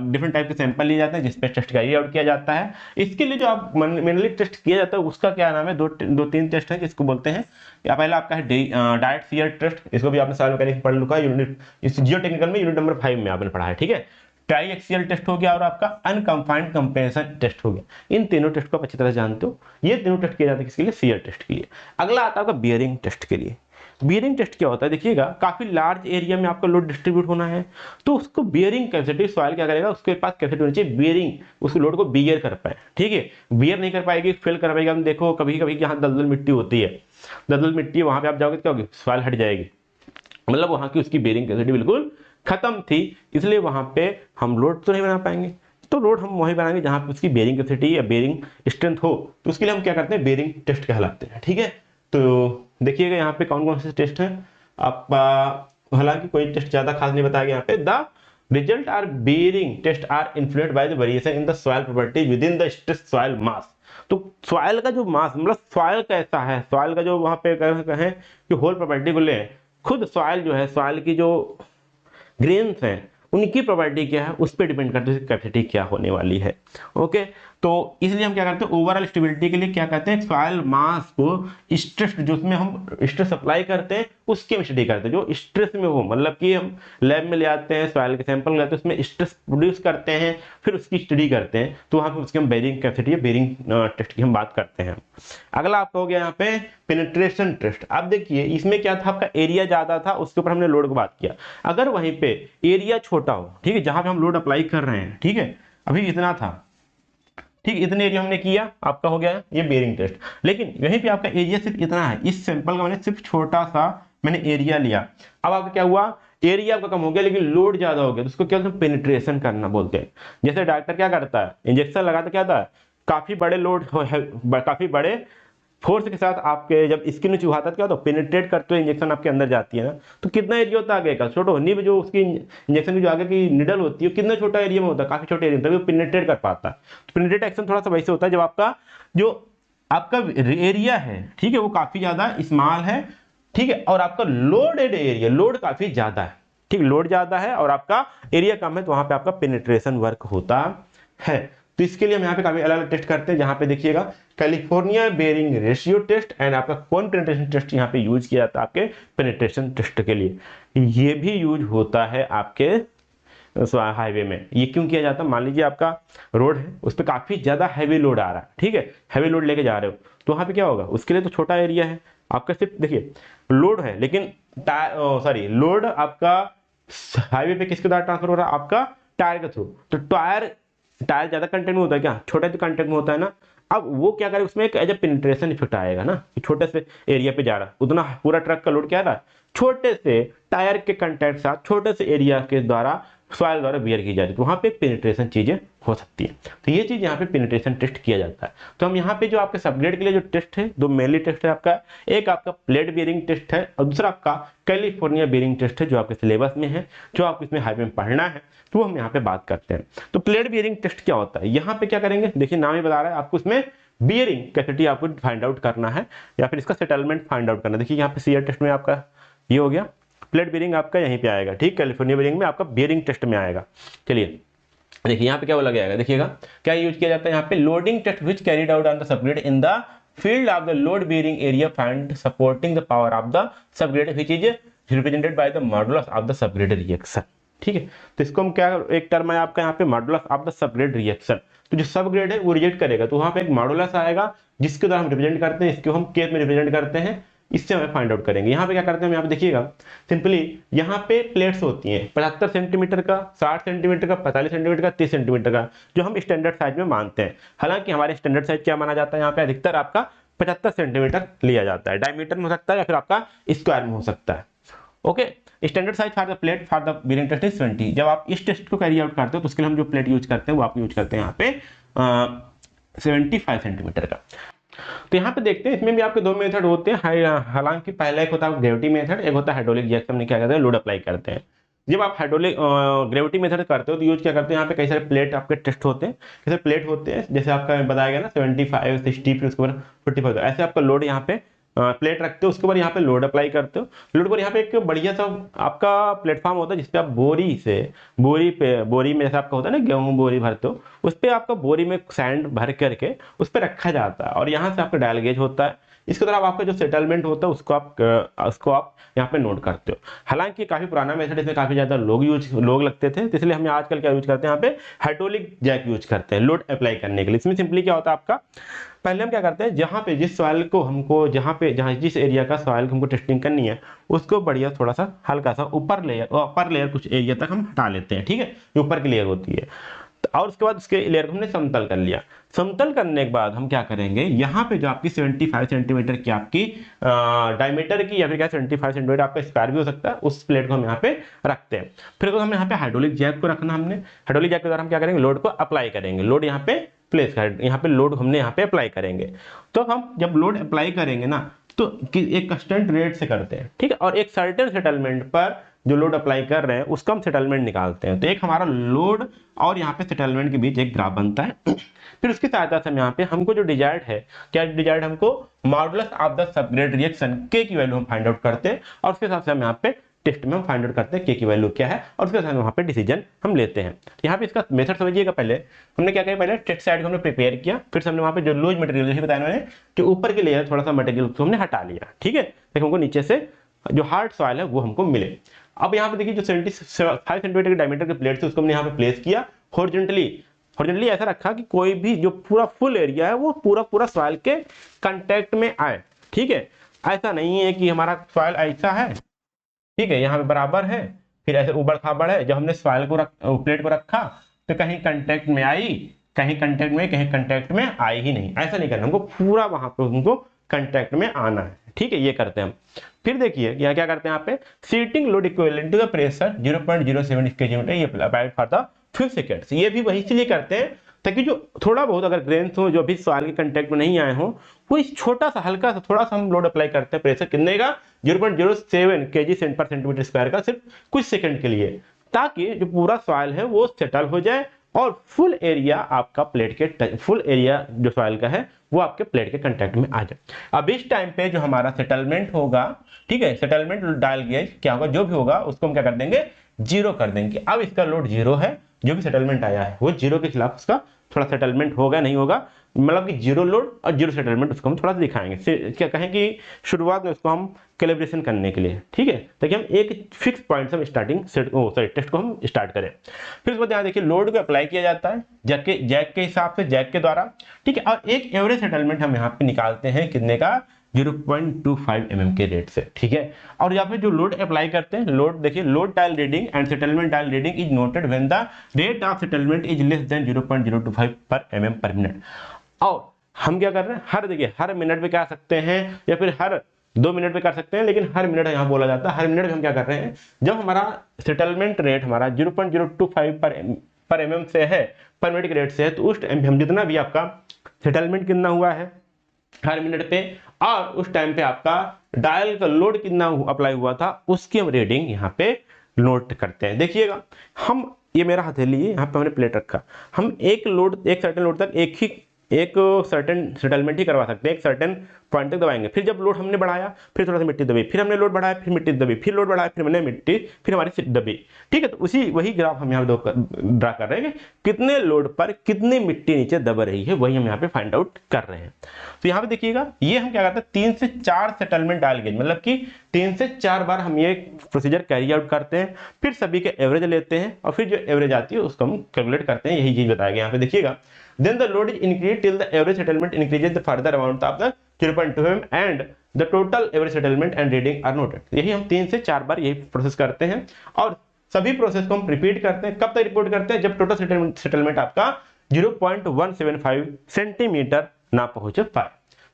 डिफरेंट टाइप के सैंपल लिए जाते हैं जिसपे टेस्ट कैरी आउट किया जाता है। इसके लिए जो आप मेनली टेस्ट किया जाता है उसका क्या नाम है, दो तीन टेस्ट है जिसको बोलते हैं, या पहला आपका है डायरेक्ट शियर टेस्ट, इसको भी आपने सॉइल मैकेनिक्स पढ़ लुका यूनिट, इस जियोटेक्निकल में यूनिट नंबर 5 में आपने पढ़ा है। ठीक है, ट्राई एक्सियल टेस्ट हो गया और आपका अनकंफाइंड कंपेंसेशन टेस्ट हो गया। इन तीनों टेस्ट को आप अच्छी तरह जानते हो। ये तीनों टेस्ट किए जाते हैं किसके लिए, शियर टेस्ट के लिए। अगला आता है आपका बियरिंग टेस्ट के लिए। बियरिंग टेस्ट क्या होता है देखिएगा, काफी लार्ज एरिया में आपका लोड डिस्ट्रीब्यूट होना है, तो उसको बियरिंग कैपेसिटी सॉइल क्या करेगा, उसके पास कैपेसिटी होनी चाहिए बियरिंग, उस लोड को बियर कर पाए। ठीक है, बियर नहीं कर पाएगी, फेल कर पाएगी। हम देखो कभी कभी यहाँ दलदल मिट्टी होती है, दलदल मिट्टी वहां पे आप जाओगे तो क्या होगी, सॉइल हट जाएगी, मतलब वहां की उसकी बियरिंग कैपेसिटी बिल्कुल खत्म थी, इसलिए वहां पे हम लोड तो नहीं बना पाएंगे। तो लोड हम वही बनाएंगे जहां पे उसकी बेरिंग कैपेसिटी या बेरिंग स्ट्रेंथ हो, तो उसके लिए हम क्या करते हैं, बेरिंग टेस्ट कहलाते हैं। ठीक है, तो देखिएगा यहाँ पे कौन कौन से टेस्ट हैं आपका, हालांकि कोई टेस्ट ज्यादा खास नहीं बताया गया यहाँ पे। The result are bearing test are influenced by the variation in the soil property within the stress soil mass. तो सॉइल का जो मास, मतलब सॉइल कैसा है, सॉइल का जो वहां पे कहें कि होल प्रॉपर्टी को ले, खुद सॉइल जो है, सॉइल की जो ग्रेन्स हैं उनकी प्रॉपर्टी क्या है, उस पर डिपेंड करते हैं कैपेसिटी क्या होने वाली है। ओके, तो इसलिए हम क्या करते हैं, ओवरऑल स्टेबिलिटी के लिए क्या कहते हैं, सॉइल मास को स्ट्रेस, जो उसमें हम स्ट्रेस अप्लाई करते हैं उसके स्टडी करते हैं, जो स्ट्रेस में हो, मतलब कि हम लैब में ले आते हैं, सॉइल के सैंपल लेते हैं, उसमें स्ट्रेस प्रोड्यूस करते हैं, फिर उसकी स्टडी करते हैं, तो वहां पे उसकी हम बेरिंग कैपेसिटी या बेरिंग टेस्ट की हम बात करते हैं। अगला आपका हो गया यहाँ पे पेनिट्रेशन टेस्ट। अब देखिए इसमें क्या था, आपका एरिया ज्यादा था, उसके ऊपर हमने लोड को बात किया। अगर वहीं पे एरिया छोटा हो, ठीक है, जहां पे हम लोड अप्लाई कर रहे हैं, ठीक है, अभी इतना था, ठीक, इतने एरिया हमने किया, आपका हो गया ये बेरिंग टेस्ट। लेकिन यहीं पे आपका एरिया सिर्फ इतना है, इस सैंपल का मैंने सिर्फ छोटा सा मैंने एरिया लिया, अब आपका क्या हुआ, एरिया आपका कम हो गया लेकिन लोड ज्यादा हो गया, तो उसको क्या बोलते हैं, पेनिट्रेशन करना बोलते हैं। जैसे डॉक्टर क्या करता है, इंजेक्शन लगाता क्या था, काफी बड़े लोड, काफी बड़े फोर्स के साथ आपके जब स्किन में चुभाता है, क्या होता है, पेनिट्रेट करते हुए इंजेक्शन आपके अंदर जाती है ना, तो कितना एरिया होता है आगे का, छोटा निब जो उसकी इंजेक्शन की जो आगे की निडल होती है, कितना छोटा एरिया में होता है, काफी छोटे एरिया में, तभी वो पेनिट्रेट कर पाता है। तो पेनिट्रेट एक्शन थोड़ा सा वैसे होता है जब आपका जो आपका एरिया है, ठीक है, वो काफी ज्यादा स्मॉल है, ठीक है, और आपका लोडेड एरिया, लोड काफी ज्यादा है, ठीक, लोड ज्यादा है और आपका एरिया कम है, तो वहां पे आपका पेनिट्रेशन वर्क होता है। तो इसके लिए हम यहाँ पे काफी अलग अलग टेस्ट करते हैं, जहां पे देखिएगा California bearing ratio test and आपका कौन पेनिट्रेशन टेस्ट यहाँ पे यूज किया जाता है आपके पेनिट्रेशन टेस्ट के लिए। ये भी यूज होता है आपके हाईवे में। ये क्यों किया जाता है, मान लीजिए आपका रोड है, उस पर काफी ज्यादा हैवी लोड आ रहा है, ठीक है, हैवी लोड लेके जा रहे हो, तो वहां पे क्या होगा, उसके लिए तो छोटा एरिया है आपका, सिर्फ देखिए लोड है, लेकिन लोड आपका हाईवे पे किसके द्वारा ट्रांसफर हो रहा है, आपका टायर के थ्रू। तो टायर ज्यादा कंटेंट में होता है क्या, छोटा तो कंटेंट में होता है ना। अब वो क्या करे, उसमें एक एज ए पेनिट्रेशन इफेक्ट आएगा ना, कि छोटे से एरिया पे जा रहा है, उतना पूरा ट्रक का लोड क्या रहा है, छोटे से टायर के कंटेंट के साथ छोटे से एरिया के द्वारा सॉइल द्वारा बियर की जाती है, तो वहां पे एक पेनिट्रेशन चीजें हो सकती है। तो ये चीज यहाँ पे पेनिट्रेशन टेस्ट किया जाता है। तो हम यहाँ पे जो आपके सबग्रेड के लिए जो टेस्ट है, दो मेनली टेस्ट है आपका, एक आपका प्लेट बियरिंग टेस्ट है और दूसरा आपका कैलिफोर्निया बियरिंग टेस्ट है, जो आपके सिलेबस में है, जो आपको इसमें हाईवे में पढ़ना है, तो वो हम यहाँ पे बात करते हैं। तो प्लेट बियरिंग टेस्ट क्या होता है, यहाँ पे क्या करेंगे, देखिए नाम ही बता रहा है आपको, इसमें बियरिंग कैपेसिटी आपको फाइंड आउट करना है या फिर इसका सेटलमेंट फाइंड आउट करना है। देखिए यहाँ पे सीआर टेस्ट में आपका ये हो गया, प्लेट बियरिंग आपका यहीं पे आएगा, ठीक, कैलिफोर्निया बियरिंग में आपका बियरिंग टेस्ट में आएगा। चलिए देखिए यहाँ पे क्या बोला गया, देखिएगा क्या यूज किया जाता है यहाँ पे, loading test which carried out on the subgrade in the field of the load bearing area find supporting the power of the subgrade which is represented by the modulus of the subgrade reaction. ठीक है, तो इसको हम क्या, एक term है आपका यहाँ पे modulus of the subgrade reaction. तो जो सबग्रेड है वो रिजेक्ट करेगा, तो वहां पे एक मॉडुलस आएगा जिसके द्वारा हम रिप्रेजेंट करते हैं, इसको हम केस में रिप्रेजेंट करते हैं, इससे हमें फाइंड आउट करेंगे। यहाँ पे क्या करते हैं, यहाँ पे देखिएगा सिंपली यहाँ पे प्लेट्स होती हैं 75 सेंटीमीटर का, 60 सेंटीमीटर का, 45 सेंटीमीटर का, 30 सेंटीमीटर का, जो हम स्टैंडर्ड साइज में मानते हैं। हालांकि हमारे स्टैंडर्ड साइज क्या माना जाता है, यहाँ पे अधिकतर आपका 75 सेंटीमीटर लिया जाता है, डायमीटर में हो सकता है या फिर आपका स्क्वायर में हो सकता है। Okay, standard size for the plate for the bearing test is 20। जब आप इस टेस्ट को कैरी आउट करते हो तो उसके लिए हम जो प्लेट यूज करते हैं वो आप यूज करते हैं यहाँ पे 75 सेंटीमीटर का। तो यहाँ पे देखते हैं, इसमें भी आपके दो मेथड होते हैं, हालांकि पहला एक होता है ग्रेविटी मेथड, एक होता है हाइड्रोलिक रिएक्शन में क्या करते हैं, लोड अप्लाई करते हैं। जब आप हाइड्रोलिक ग्रेविटी मेथड करते हो तो यूज क्या करते हैं, यहाँ पे कई सारे प्लेट आपके टेस्ट होते हैं, कैसे प्लेट होते हैं, जैसे आपका बताया गया ना 75 60 फिर उसके बाद 45, ऐसे आपका लोड यहाँ पे प्लेट रखते हो, उसके बाद यहाँ पे लोड अप्लाई करते हो। लोड पर यहाँ पे एक बढ़िया सा आपका प्लेटफॉर्म होता है जिसपे आप बोरी में जैसे आपका होता है ना गेहूं बोरी भरते हो, उस पर आपका बोरी में सैंड भर करके उस पर रखा जाता है और यहाँ से आपका डायल गेज होता है, इसके द्वारा आपका जो सेटलमेंट होता है उसको आप यहाँ पे नोट करते हो। हालांकि काफी पुराना मेथड, इसमें काफी ज्यादा लोग लगते थे, तो इसलिए हम आजकल क्या यूज करते हैं, यहाँ पे हाइड्रोलिक जैक यूज करते हैं लोड अप्लाई करने के लिए। इसमें सिंपली क्या होता है आपका, पहले हम क्या करते हैं, जहाँ पे जिस सॉइल को हमको जहाँ जिस एरिया का सॉइल हमको टेस्टिंग करनी है उसको बढ़िया थोड़ा सा हल्का सा अपर लेयर कुछ एरिया तक हम हटा लेते हैं, ठीक है, जो ऊपर की लेयर होती है। और उसके बाद उसके लेयर को हमने समतल कर लिया। समतल करने के बाद हम क्या करेंगे, यहाँ पे जो आपकी 75 सेंटीमीटर की आपकी डायमीटर की या फिर क्या 75 सेंटीमीटर आपका स्क्वायर भी हो सकता है, उस प्लेट को हम यहाँ पे रखते हैं। फिर हमने यहाँ पे हाइड्रोलिक जैक को रखना, हमने हाइड्रोलिक जैक के द्वारा हम क्या करेंगे, लोड को अप्लाई करेंगे। लोड यहाँ पे प्लेस कर, यहाँ पे लोड हमने यहाँ पे अप्लाई करेंगे। तो हम जब लोड अप्लाई करेंगे ना, तो एक कंस्टेंट रेट से करते हैं, ठीक है, और एक सर्टेन सेटलमेंट पर जो लोड अप्लाई कर रहे हैं उसका हम सेटलमेंट निकालते हैं। तो एक हमारा लोड और यहाँ पे सेटलमेंट के बीच एक ग्राफ बनता है। फिर उसकी सहायता से हम यहाँ पे हमको जो डिजायर्ड है, क्या डिजायर्ड, हमको modulus of the subgrade reaction के की वैल्यू हम फाइंड आउट करते हैं, और उसके हिसाब से हम यहाँ पे टेस्ट में हम फाइंड आउट करते हैं के की वैल्यू क्या है, और उसके साथ वहाँ पे डिसीजन हम लेते हैं। यहाँ पे इसका मेथड समझिएगा। पहले हमने क्या किया, पहले टेस्ट साइड को हमने प्रिपेयर किया, फिर हमने वहाँ पे जो लूज मटेरियल जैसे बताया मैंने कि ऊपर के लेयर थोड़ा सा मटेरियल को हमने हटा लिया, ठीक है, लेकिन हमको नीचे से जो हार्ड सॉइल है वो हमको मिले। अब यहाँ पे देखिए जो 75 सेंटीमीटर के डायमीटर के प्लेट थे उसको हमने यहाँ पे प्लेस किया हॉरिजॉन्टली ऐसा रखा कि कोई भी जो पूरा फुल एरिया है वो पूरा सॉइल के कांटेक्ट में आए, ठीक है। ऐसा नहीं है कि हमारा सॉइल ऐसा है, ठीक है, यहाँ पे बराबर है, फिर ऐसे ऊबड़ खाबड़ है। जब हमने सॉइल को प्लेट को रखा तो कहीं कांटेक्ट में आई, कहीं कांटेक्ट में आई ही नहीं, ऐसा नहीं करना, हमको पूरा वहां पे हमको कांटेक्ट में आना है, ठीक है, ये करते हैं हम। फिर देखिए यहाँ क्या करते हैं, यहाँ पे seating load equivalent to the pressure 0.07 kgm ये अप्लाइड फॉर द 5 सेकेंड्स। ये भी वही इसलिए करते हैं ताकि जो थोड़ा बहुत अगर ग्रेन्स हो जो अभी सॉइल के कांटेक्ट में नहीं आए हो, वो इस छोटा सा हल्का सा थोड़ा सा हम लोड अप्लाई करते हैं, प्रेशर कितने का 0.07 kg पर सेंटीमीटर स्क्वायर का, सिर्फ कुछ सेकंड के लिए, ताकि जो पूरा सॉइल है वो सेटल हो जाए और फुल एरिया आपका प्लेट के फुल एरिया जो सॉइल का है वो आपके प्लेट के कांटेक्ट में आ जाए। अब इस टाइम पे जो हमारा सेटलमेंट होगा, ठीक है, सेटलमेंट डायल गेज क्या होगा, जो भी होगा उसको हम क्या कर देंगे, जीरो कर देंगे। अब इसका लोड जीरो है, जो भी सेटलमेंट आया है वो जीरो के खिलाफ उसका थोड़ा सेटलमेंट होगा नहीं होगा, मतलब कि जीरो लोड और जीरो सेटलमेंट उसको हम थोड़ा सा दिखाएंगे। क्या कहें कि शुरुआत में उसको हम कैलिब्रेशन करने के लिए, ठीक है, ताकि हम एक फिक्स पॉइंट से हम टेस्ट को हम स्टार्ट करें। फिर उसके बाद यहाँ देखिए लोड को अप्लाई किया जाता है जैक के हिसाब से, जैक के द्वारा, ठीक है, और एक एवरेज सेटलमेंट हम यहाँ पे निकालते हैं कितने का, 0.25 mm के रेट से, ठीक है। और यहाँ पे जो लोड अप्लाई करते हैं, लोड देखिए, load dial reading and settlement dial reading is noted when the rate of settlement is less than 0.025 पर mm पर मिनट। और हम क्या कर रहे हैं, देखिए हर मिनट पे कर सकते हैं या फिर हर 2 मिनट पे कर सकते हैं, लेकिन हर मिनट यहाँ बोला जाता है, हर मिनट में हम क्या कर रहे हैं, जब हमारा सेटलमेंट रेट हमारा 0.025 पर mm से है, पर मिनट के रेट से है, तो उस टाइम हम जितना भी आपका सेटलमेंट कितना हुआ है हर मिनट पे, और उस टाइम पे आपका डायल का लोड कितना अप्लाई हुआ था उसकी हम रीडिंग यहाँ पे नोट करते हैं। देखिएगा, हम ये मेरा हथेली है, यहाँ पे हमने प्लेट रखा, हम एक सर्टेन लोड तक एक सर्टेन सेटलमेंट ही करवा सकते हैं, एक सर्टेन पॉइंट तक दबाएंगे। फिर जब लोड हमने बढ़ाया, फिर थोड़ा सा मिट्टी दबी, फिर हमने लोड बढ़ाया, फिर मिट्टी दबी, फिर लोड बढ़ाया, फिर हमने मिट्टी, फिर हमारी सीट दबी, ठीक है। तो वही ग्राफ हम यहाँ ड्रा कर रहे हैं कि कितने लोड पर कितनी मिट्टी नीचे दब रही है, वही हम यहाँ पे फाइंड आउट कर रहे हैं। तो यहाँ पे देखिएगा, ये हम क्या करते हैं, 3 से 4 सेटलमेंट डायल गेज, मतलब कि 3 से 4 बार हम ये प्रोसीजर कैरी आउट करते हैं, फिर सभी के एवरेज लेते हैं और फिर जो एवरेज आती है उसको हम कैलकुलेट करते हैं। यही चीज बताया गया यहाँ पे देखिएगा। Then the load is increased till the average settlement increases the further amount of the 0.2 mm and the total average settlement and reading are noted। यही हम 3 से 4 बार यही प्रोसेस करते हैं और सभी प्रोसेस को हम रिपीट करते हैं। कब तक रिपोर्ट करते हैं, जब टोटल सेटलमेंट आपका 0.175 सेंटीमीटर ना पहुंच पाए,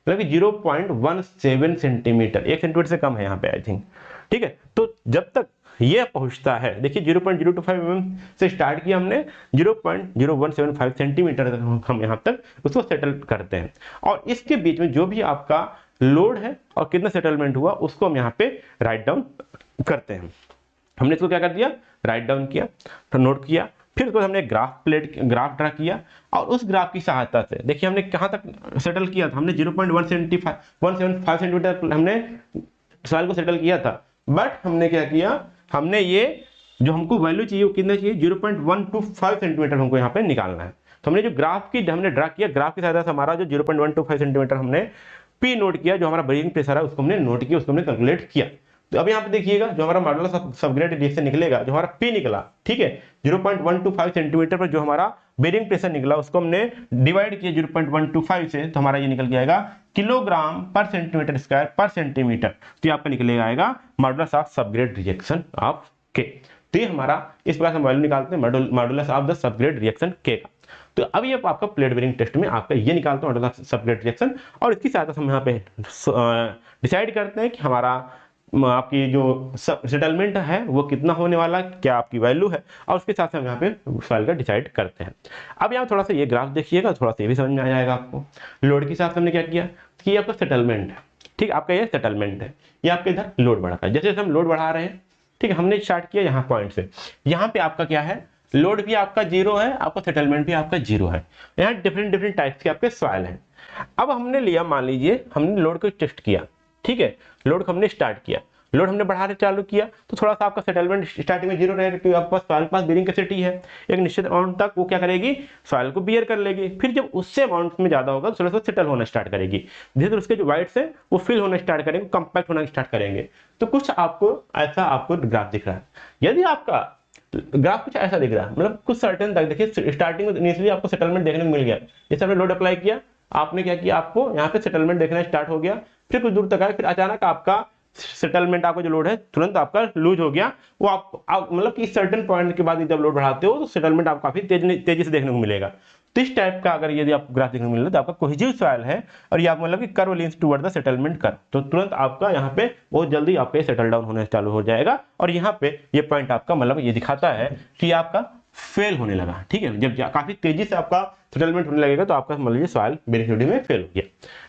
मतलब कि 0.17 सेंटीमीटर, 1 सेंटीमीटर से कम है यहाँ पे आई थिंक, ठीक है। तो जब तक ये पहुंचता है, देखिए 0.025 mm से स्टार्ट किया हमने, 0.0175 सेंटीमीटर तक हम यहाँ तक उसको सेटल करते हैं। और इसके बीच में जो भी आपका लोड है और कितना सेटलमेंट हुआ उसको हम यहाँ पे राइट डाउन करते हैं। हमने इसको क्या कर दिया, राइट डाउन किया, तो नोट किया, फिर उसको हमने ग्राफ ड्रा किया और उस ग्राफ की सहायता से देखिए हमने कहाँ तक सेटल किया था, हमने 0.175 सेंटीमीटर हमने सॉइल को सेटल किया था। बट हमने क्या किया, हमने ये जो हमको वैल्यू चाहिए वो कितना चाहिए, 0.125 सेंटीमीटर हमको यहाँ पे निकालना है। तो हमने जो ग्राफ की हमने ड्रा किया, ग्राफ की सहायता से हमारा जो 0.125 सेंटीमीटर हमने P नोट किया, जो हमारा ब्रेकिंग प्रेशर है उसको हमने नोट किया, उसको हमने कैलकुलेट किया। तो अब यहाँ पे देखिएगा जो हमारा मॉडुलस सबग्रेड रिएक्शन निकलेगा, जो हमारा P निकला, ठीक है, 0.125 सेंटीमीटर पर जो हमारा बेरिंग प्रेशर निकला उसको हमने डिवाइड किया 0.125 से, तो हमारा ये निकल के आएगा किलोग्राम पर सेंटीमीटर स्क्वायर पर सेंटीमीटर। तो ये आपका निकलेगा आएगा modulus of subgrade reaction of K। तो ये हमारा इस प्रकार से वैल्यू निकालते हैं modulus of the subgrade reaction K का। तो अब ये आपका प्लेट बेरिंग टेस्ट में आपका ये निकालते हैं मॉडुलस ऑफ सबग्रेड रिएक्शन, और इसकी सहायता से हम यहाँ पे डिसाइड करते हैं कि हमारा आपकी जो सेटलमेंट है वो कितना होने वाला, क्या आपकी वैल्यू है, और उसके साथ हम यहाँ पे सॉइल का डिसाइड करते हैं। अब यहाँ थोड़ा सा ये ग्राफ देखिएगा, थोड़ा सा ये भी समझ में आ जाएगा आपको। लोड के साथ हमने क्या किया कि ये आपका सेटलमेंट है, ठीक, आपका ये सेटलमेंट है, ये आपके इधर लोड बढ़ा है। जैसे जैसे हम लोड बढ़ा रहे हैं, ठीक है, हमने स्टार्ट किया यहाँ पॉइंट से, यहाँ पे आपका क्या है, लोड भी आपका जीरो है, आपका सेटलमेंट भी आपका जीरो है। यहाँ डिफरेंट टाइप्स के आपके सॉइल हैं। अब हमने लिया, मान लीजिए हमने लोड को टेस्ट किया, ठीक है, लोड को हमने स्टार्ट किया, लोड हमने बढ़ाने चालू किया, तो थोड़ा सा आपका सेटलमेंट स्टार्टिंग में जीरो रहेगा, क्योंकि आपके पास सॉइल के पास बेरिंग कैपेसिटी है, एक निश्चित अमाउंट तक वो क्या करेगी, सॉइल को बियर कर लेगी। फिर जब उससे अमाउंट में ज्यादा होगा तो थोड़ा सा सेटल होना स्टार्ट करेगी, धीरे धीरे उसके जो वाइट्स है वो फिल होना स्टार्ट करेंगे, कंपैक्ट होना स्टार्ट करेंगे। तो कुछ आपको ऐसा आपको ग्राफ दिख रहा है। यदि आपका ग्राफ कुछ ऐसा दिख रहा है, मतलब कुछ सर्टेन तक देखिए, स्टार्टिंग में इनिशियली आपको सेटलमेंट देखने को मिल गया, जैसे आपने लोड अप्लाई किया, आपने क्या किया, आपको यहाँ पे सेटलमेंट देखना स्टार्ट हो गया, फिर कुछ दूर तक आया, फिर अचानक आपका सेटलमेंट, आपका जो लोड है तुरंत आपका लूज हो गया। वो आप मतलब कि सर्टेन पॉइंट के बाद जब लोड बढ़ाते हो तो सेटलमेंट आपको काफी तेजी से देखने को मिलेगा। तो इस टाइप का अगर यदि आपको ग्राफ देखने को मिल रहा है तो आपका कोहेसिव सॉइल है, और ये आप मतलब कि curve leans toward the settlement curve, तो तुरंत आपका यहाँ पे बहुत जल्दी आपका सेटल डाउन होने चालू हो जाएगा। और यहाँ पे ये पॉइंट आपका मतलब ये दिखाता है कि आपका फेल होने लगा, ठीक है, जब काफी तेजी से आपका सेटलमेंट होने लगेगा तो आपका मतलब ये सॉइल बेरिंग में फेल हो गया,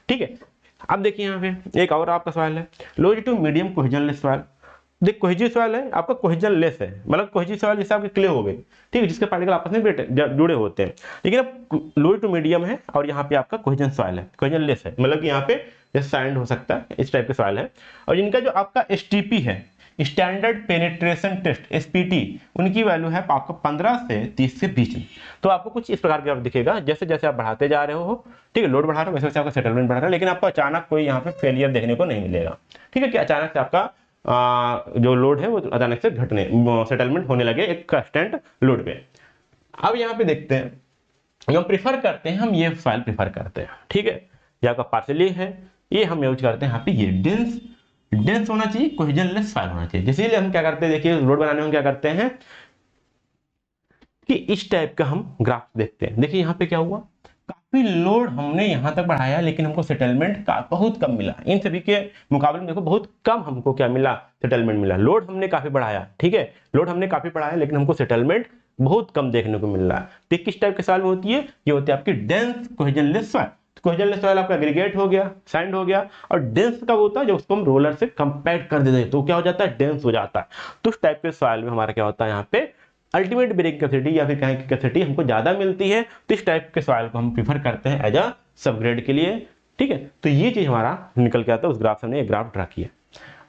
ठीक है। अब देखिए यहाँ पे एक और आपका सवाल है, लो टू मीडियम कोहेजनलेस सॉइल। देख कोहेजिव सॉइल है आपका कोहेजनलेस है, मतलब कोहेजिव सॉइल जैसे आपके क्ले हो गए, ठीक है, जिसके पार्टिकल आपस में जुड़े होते हैं। लेकिन अब लो टू मीडियम है और यहाँ पे आपका कोहेजन सॉइल है, कोहेजनलेस है, मतलब कि यहाँ पे जैसे सैंड हो सकता है, इस टाइप के सॉइल है। और इनका जो आपका एसटीपी है, स्टैंडर्ड पेनिट्रेशन टेस्ट एसपीटी, उनकी वैल्यू है आपको 15 से 30 के बीच में। तो आपको कुछ इस प्रकार का दिखेगा, जैसे जैसे आप बढ़ाते जा रहे हो, ठीक है, लोड बढ़ा रहे हो वैसे वैसे आपका सेटलमेंट बढ़ रहा है, लेकिन आपको अचानक कोई यहाँ पे फेलियर देखने को नहीं मिलेगा, ठीक है, कि अचानक से आपका जो लोड है वो अचानक से घटने सेटलमेंट होने लगे एक कांस्टेंट लोड पे। अब यहाँ पे देखते हैं, हम प्रीफर करते हैं, हम ये फाइल प्रीफर करते हैं, ठीक है, ये आपका पार्सली है, ये हम यूज करते हैं यहाँ पे, ये डेंस होना चाहिए, कोहेजनलेस फाइल होना चाहिए। इसीलिए हम क्या करते हैं, देखिए लोड बनाने में क्या करते हैं कि इस टाइप का हम ग्राफ देखते हैं। देखिए यहाँ पे क्या हुआ, काफी लोड हमने यहाँ तक बढ़ाया लेकिन हमको सेटलमेंट का बहुत कम मिला। इन सभी के मुकाबले में देखो बहुत कम हमको क्या मिला, सेटलमेंट मिला। लोड हमने काफी बढ़ाया, ठीक है, लोड हमने काफी बढ़ाया लेकिन हमको सेटलमेंट बहुत कम देखने को मिल रहा है। तो किस टाइप के सॉइल में होती है, ये होती है आपकी डेंस कोहेजनलेस सॉइल। कोहेजनलेस सॉइल आपका एग्रीगेट हो गया, सैंड हो गया, और डेंस कब होता है जब उसको हम रोलर से कंपैक्ट कर देते हैं तो क्या हो जाता है, डेंस हो जाता है। तो उस टाइप के सॉइल में हमारा क्या होता है, यहाँ पे अल्टीमेट बेरिंग कैपेसिटी या फिर कहें कि कैपेसिटी हमको ज्यादा मिलती है। तो इस टाइप के सॉइल को हम प्रीफर करते हैं एज अ सबग्रेड के लिए, ठीक है। तो ये चीज हमारा निकल के आता है, उस ग्राफ से हमने ग्राफ ड्रा किया।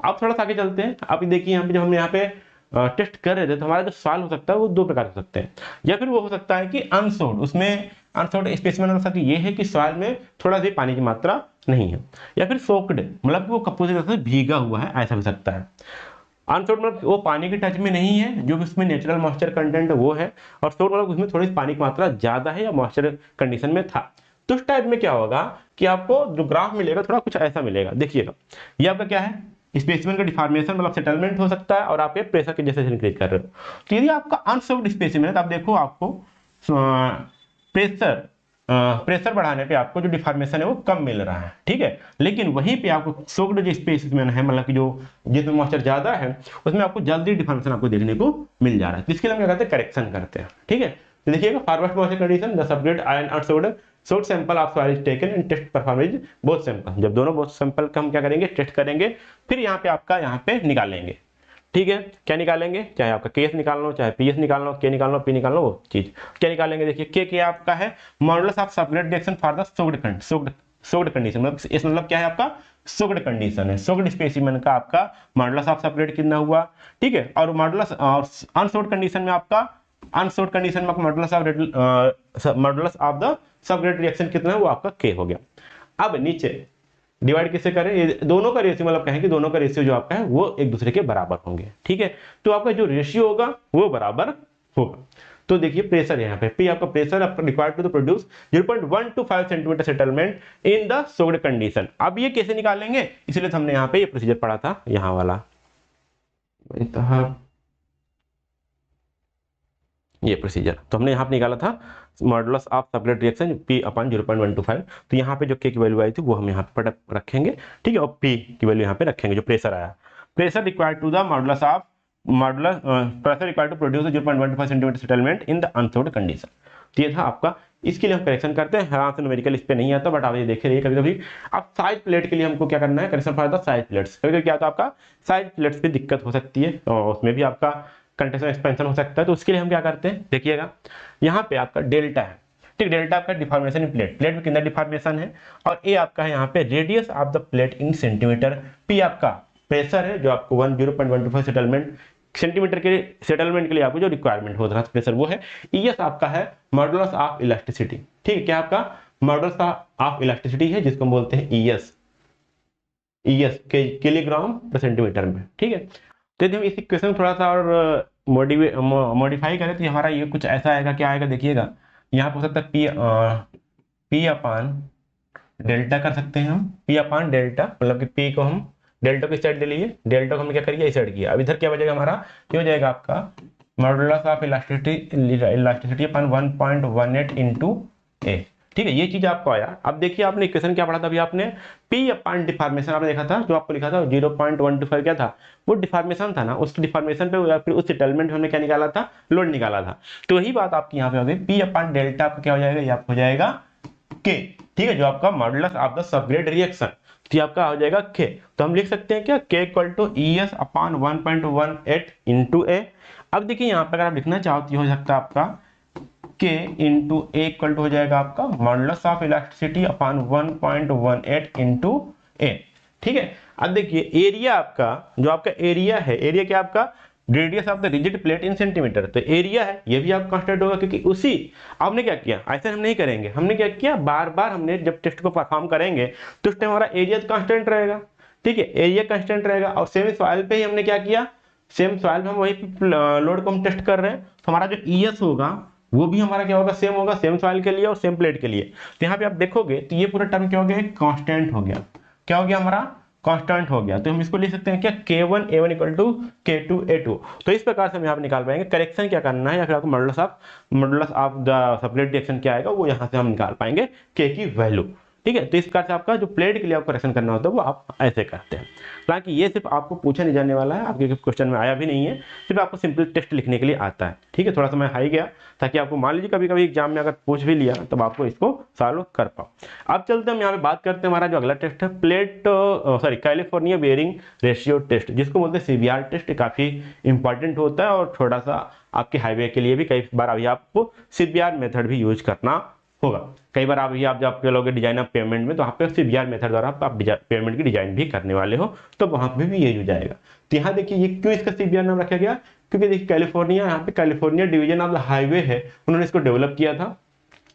अब थोड़ा सा आगे चलते हैं। आप देखिए यहाँ पे जब हम यहाँ पे टेस्ट कर रहे थे तो हमारा जो सॉइल हो सकता है वो दो प्रकार हो सकते हैं, या फिर वो हो सकता है कि अनसोल्ड, उसमें अनसोल्ड स्पेसिमेन हो सकता है, ये है कि सॉइल में थोड़ा सी पानी की मात्रा नहीं है, या फिर सोक्ड मतलब कि वो पूरी तरह से भीगा हुआ है, ऐसा हो सकता है। अनसोल्ड मतलब वो पानी के टच में नहीं है, जो उसमें नेचुरल मॉइस्चर कंटेंट वो है, और सोल्ड मतलब उसमें थोड़ी पानी की मात्रा ज्यादा है या मॉइस्चर कंडीशन में था। तो उस टाइप में क्या होगा कि आपको जो ग्राफ मिलेगा थोड़ा कुछ ऐसा मिलेगा। देखिएगा ये आपका क्या है, स्पेसिमेन का डिफॉर्मेशन मतलब सेटलमेंट हो सकता है, और आप ये प्रेशर के जैसे इंक्रीज कर रहे हो। तो यदि आपका अनसोक्ड स्पेसिमेन है तो आप देखो आपको प्रेशर बढ़ाने पे आपको जो डिफॉर्मेशन है वो कम मिल रहा है, ठीक है। लेकिन वहीं पे आपको सोक्ड जो स्पेसिमेन है, मतलब कि जो जिसमें मॉइस्चर ज्यादा है, उसमें आपको जल्दी डिफॉर्मेशन आपको देखने को मिल जा रहा है। इसके लिए हम क्या करते हैं, करेक्शन करते हैं, ठीक है। तो देखिएगा forward moisture condition, the subgrade in unsoaked soaked sample of soil is taken and test perform is both sample. जब दोनों बोथ सैंपल का हम क्या करेंगे, टेस्ट करेंगे, फिर यहाँ पे आपका यहाँ पे निकालेंगे, ठीक है। क्या निकालेंगे, चाहे आपका केस निकाल लो, चाहे पीएस निकाल लो, के निकाल लो, पी निकाल लो, वो चीज क्या निकालेंगे। देखिए के क्या आपका है, modulus of subgrade reaction for the soaked condition, मतलब इस मतलब क्या है आपका सोक्ड कंडीशन है, सोक्ड स्पेसिमेन का आपका मॉडुलस ऑफ सबग्रेड कितना हुआ, ठीक है। और मॉडुलस अनसोक्ड कंडीशन में आपका modulus of the subgrade reaction कितना है, वो आपका के हो गया। अब नीचे डिवाइड किससे करें, ये दोनों का रेशियो, मतलब कहें कि दोनों का रेशियो जो आपका है वो एक दूसरे के बराबर होंगे, ठीक है। तो आपका जो रेशियो होगा वो बराबर होगा। तो देखिए प्रेशर यहाँ पे पी आपका प्रेशर आपका required to produce 0.125 centimetre settlement in the soaked condition. अब ये कैसे निकालेंगे, इसलिए हमने यहाँ पे ये प्रोसीजर पढ़ा था, यहाँ वाला ये प्रोसीजर, तो हमने यहाँ पे निकाला था modulus of separate reaction P अपन 0.125। तो यहाँ पे जो K की वैल्यू आई थी वो हम यहाँ पे रखेंगे, ठीक है, और P की वैल्यू यहाँ पे रखेंगे जो प्रेशर आया। Pressure required to the modulus pressure required to produce 0.125 centimetre settlement in the unsoaked condition. तो ये था आपका, इसके लिए हम करेक्शन करते हैं, हाँ से न्यूमेरिकल इस पे नहीं आता, बट आप ये देख रहिए कभी कभी आप साइड प्लेट के लिए हमको क्या करना है, correction for the side plates. कभी कभी क्या होता है आपका साइड प्लेट्स पे दिक्कत हो सकती है और उसमें भी आपका कंटेंशन एक्सपेंशन हो सकता है। तो उसके लिए हम क्या करते हैं, देखिएगा यहाँ पे आपका डेल्टा है, ठीक, डेल्टा आपका डिफॉर्मेशन इन प्लेट, प्लेट में कितना डिफॉर्मेशन है, और ए आपका है यहाँ पे radius of the plate in centimetre, P आपका प्रेशर है जो आपको 0.125 सेटलमेंट सेंटीमीटर के सेटलमेंट के लिए आपको जो रिक्वायरमेंट होता है प्रेशर वो है, ईएस आपका है मॉडुलस ऑफ इलास्टिसिटी, ठीक है, क्या आपका मॉडुलस ऑफ इलास्टिसिटी है जिसको हम बोलते हैं ईएस, ईएस किलोग्राम पर सेंटीमीटर में, ठीक है। तो यदि हम इस इक्वेशन थोड़ा सा और मॉडिफाई करें तो हमारा ये कुछ ऐसा आएगा, क्या आएगा देखिएगा, यहाँ हो सकता है पी अपान डेल्टा कर सकते हैं हम, पी अपान डेल्टा, मतलब कि पी को हम डेल्टा को इस साइड ले लिए, डेल्टा को हमने क्या करिए इस साइड किया। अब इधर क्या बचेगा हमारा, ये हो जाएगा आपका modulus of elasticity upon 1.18 into a, ठीक है, ये चीज आपको आया। अब देखिए आपने इक्वेशन क्या पढ़ा था अभी आपने, पी अपान डिफॉर्मेशन आपने देखा था, जो आपको लिखा था 0.125 क्या था, वो डिफॉर्मेशन था ना, उस डिफॉर्मेशन पे या फिर उस सेटलमेंट में हमने क्या निकाला था, लोड निकाला था। तो वही बात आपकी यहाँ पे हो गई, पी अपान डेल्टा आपका क्या हो जाएगा, ये आपको हो जाएगा के, ठीक है, जो आपका modulus of the subgrade reaction, तो आपका हो जाएगा के। तो हम लिख सकते हैं क्या, के equal to ES upon 1.18 into a. अब देखिए यहाँ पे अगर आप लिखना चाहो तो हो सकता है आपका के इंटू ए इक्वल टू हो जाएगा आपका modulus of elasticity upon 1.18 into a, ठीक है। अब देखिए एरिया आपका, जो आपका एरिया है, एरिया क्या आपका radius of the rigid plate in centimetre, तो एरिया है ये भी आप कांस्टेंट होगा, क्योंकि उसी आपने क्या किया, ऐसे हम नहीं करेंगे, हमने क्या किया बार बार हमने जब टेस्ट को परफॉर्म करेंगे तो उस टाइम हमारा एरिया कांस्टेंट रहेगा, ठीक है, एरिया कांस्टेंट रहेगा। और सेम सॉइल पे ही हमने क्या किया, सेम सॉइल पे हम वही लोड को हम टेस्ट कर रहे हैं, तो हमारा जो ईएस होगा वो भी हमारा क्या होगा, सेम होगा, सेम सॉइल के लिए और सेम प्लेट के लिए। तो यहाँ पे आप देखोगे तो ये पूरा टर्म क्या हो गया, कांस्टेंट हो गया, क्या हो गया हमारा कांस्टेंट हो गया। तो हम इसको लिख सकते हैं क्या, k1 a1 equal to k2 a2। तो इस प्रकार से हम यहाँ पे निकाल पाएंगे। करेक्शन क्या करना है या फिर आपको modulus of the separate reaction क्या आएगा वो यहाँ से हम निकाल पाएंगे k की वैल्यू, ठीक है। तो इस प्रकार से आपका जो प्लेट के लिए आपको करेक्शन करना होता है वो आप ऐसे करते हैं। हालांकि ये सिर्फ आपको पूछा नहीं जाने वाला है, आपके क्वेश्चन में आया भी नहीं है, सिर्फ आपको सिंपल टेस्ट लिखने के लिए आता है, ठीक है। थोड़ा सा मैं हाई गया ताकि आपको मान लीजिए कभी कभी एग्जाम में अगर पूछ भी लिया तब आपको इसको सॉल्व कर पाओ। अब चलते हम यहाँ पे बात करते हैं, हमारा जो अगला टेस्ट है कैलिफोर्निया बेयरिंग रेशियो टेस्ट, जिसको बोलते हैं सीबीआर टेस्ट। काफी इंपॉर्टेंट होता है और थोड़ा सा आपके हाईवे के लिए भी कई बार अभी आपको सीबीआर मेथड भी यूज करना होगा। कई बार अभी आप जब चलोगे डिजाइन ऑफ पेमेंट में तो वहाँ पे सीबीआर मेथड द्वारा आप पेमेंट की डिजाइन भी करने वाले हो, तो वहाँ पे भी ये हो जाएगा। तो यहाँ देखिए ये क्यों इसका सीबीआर नाम रखा गया, क्योंकि देखिए कैलिफोर्निया, यहाँ पे California division of the highway है, उन्होंने इसको डेवलप किया था,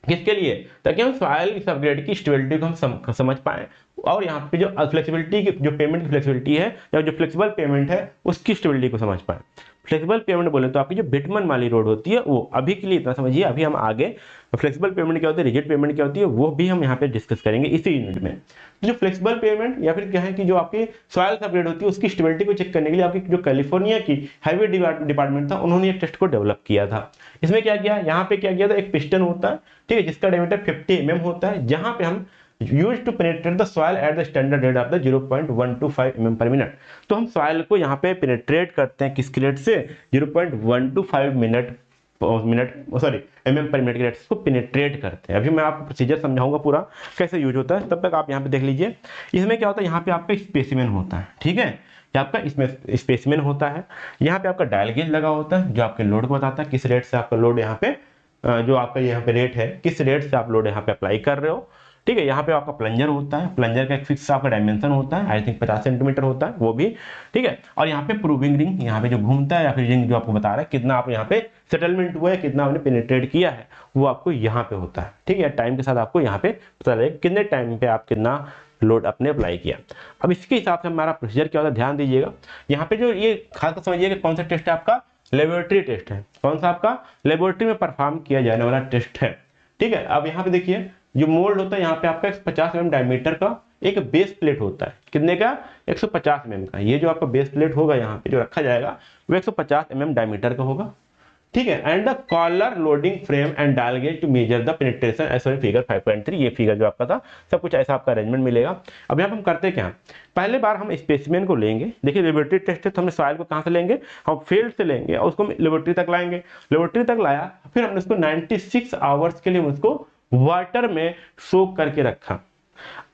किसके लिए, ताकि हम सॉइल सबग्रेड की स्टेबिलिटी को हम समझ पाए, और यहाँ पे जो फ्लेक्सिबिलिटी की जो पेमेंट की फ्लेक्सिबिलिटी है या जो फ्लेक्सिबल पेमेंट है उसकी स्टेबिलिटी को समझ पाए। फ्लेक्सिबल पेमेंट बोले तो आपकी जो बिटमन वाली रोड होती है वो, अभी के लिए इतना समझिए, अभी हम आगे फ्लेक्सिबल पेमेंट क्या होती है, रिजिड पेमेंट क्या होती है, वो भी हम यहाँ पे डिस्कस करेंगे इसी यूनिट में। जो फ्लेक्सिबल पेमेंट या फिर क्या है कि जो आपकी सॉइल सबग्रेड होती है उसकी स्टेबिलिटी को चेक करने के लिए आपकी जो कैलिफोर्निया की हाईवे डिपार्टमेंट था उन्होंने एक टेस्ट को डेवलप किया था। इसमें क्या किया, यहाँ पे क्या किया था, एक पिस्टन होता है, ठीक है, जिसका डायमीटर 50 mm होता है, जहां पे हम use to penetrate the soil at the standard rate of the 0.125 mm per minute. तो हम सॉइल को यहाँ पे पेनिट्रेट करते हैं किसके रेट से, 0.125 mm पर मिनट के रेट से इसको पेनिट्रेट करते हैं। अभी मैं आपको प्रोसीजर समझाऊंगा पूरा कैसे यूज होता है, तब तक आप यहाँ पे देख लीजिए। इसमें क्या होता है, यहाँ पे आपका स्पेसिमेन होता है, ठीक है, ये आपका इसमें स्पेसिमेन होता है, यहाँ पे आपका डायल गेज लगा होता है जो आपके लोड को बताता है किस रेट से आपका लोड यहाँ पे जो आपका यहाँ पे रेट है, किस रेट से आप लोड यहाँ पे अप्लाई कर रहे हो, ठीक है। यहाँ पे आपका प्लंजर होता है, प्लंजर का एक फिक्स आपका डायमेंशन होता है, आई थिंक 50 सेंटीमीटर होता है वो भी, ठीक है। और यहाँ पे प्रूविंग रिंग यहाँ पे जो घूमता है या फिर रिंग जो आपको बता रहा है कितना आप यहाँ पे सेटलमेंट हुआ है, कितना आपने पेनिट्रेट किया है, वो आपको यहाँ पे होता है, ठीक है। टाइम के साथ आपको यहाँ पे पता लगेगा कितने टाइम पे आप कितना लोड अपने अप्लाई किया। अब इसके हिसाब से हमारा प्रोसीजर क्या होता है ध्यान दीजिएगा। यहाँ पे जो ये खास समझिएगा कौन सा टेस्ट है आपका, लेबोरेटरी टेस्ट है। कौन सा आपका, लेबोरेटरी में परफॉर्म किया जाने वाला टेस्ट है। ठीक है, अब यहाँ पे देखिए जो मोल्ड होता है यहाँ पे आपका 150 mm डायमीटर का एक बेस प्लेट होता है। कितने का, 150 mm का। ये जो आपका बेस प्लेट होगा यहाँ पे जो रखा जाएगा वो 150 mm डायमीटर का होगा। ठीक है, and the collar loading frame and dial gauge to measure the penetration as per figure 5.3। ये फिगर जो आपका था सब कुछ ऐसा आपका अरेंजमेंट मिलेगा। अब यहाँ पे हम करते क्या हैं, पहले बार हम स्पेसिमेन को लेंगे। देखिए लेबोरेटरी टेस्ट है तो हमने सॉइल को कहाँ से लेंगे, हम फील्ड से लेंगे और उसको लेबोरेटरी तक लाएंगे। लेबोरेटरी तक लाया, फिर हमने उसको 96 आवर्स के लिए उसको वाटर में सोक करके रखा।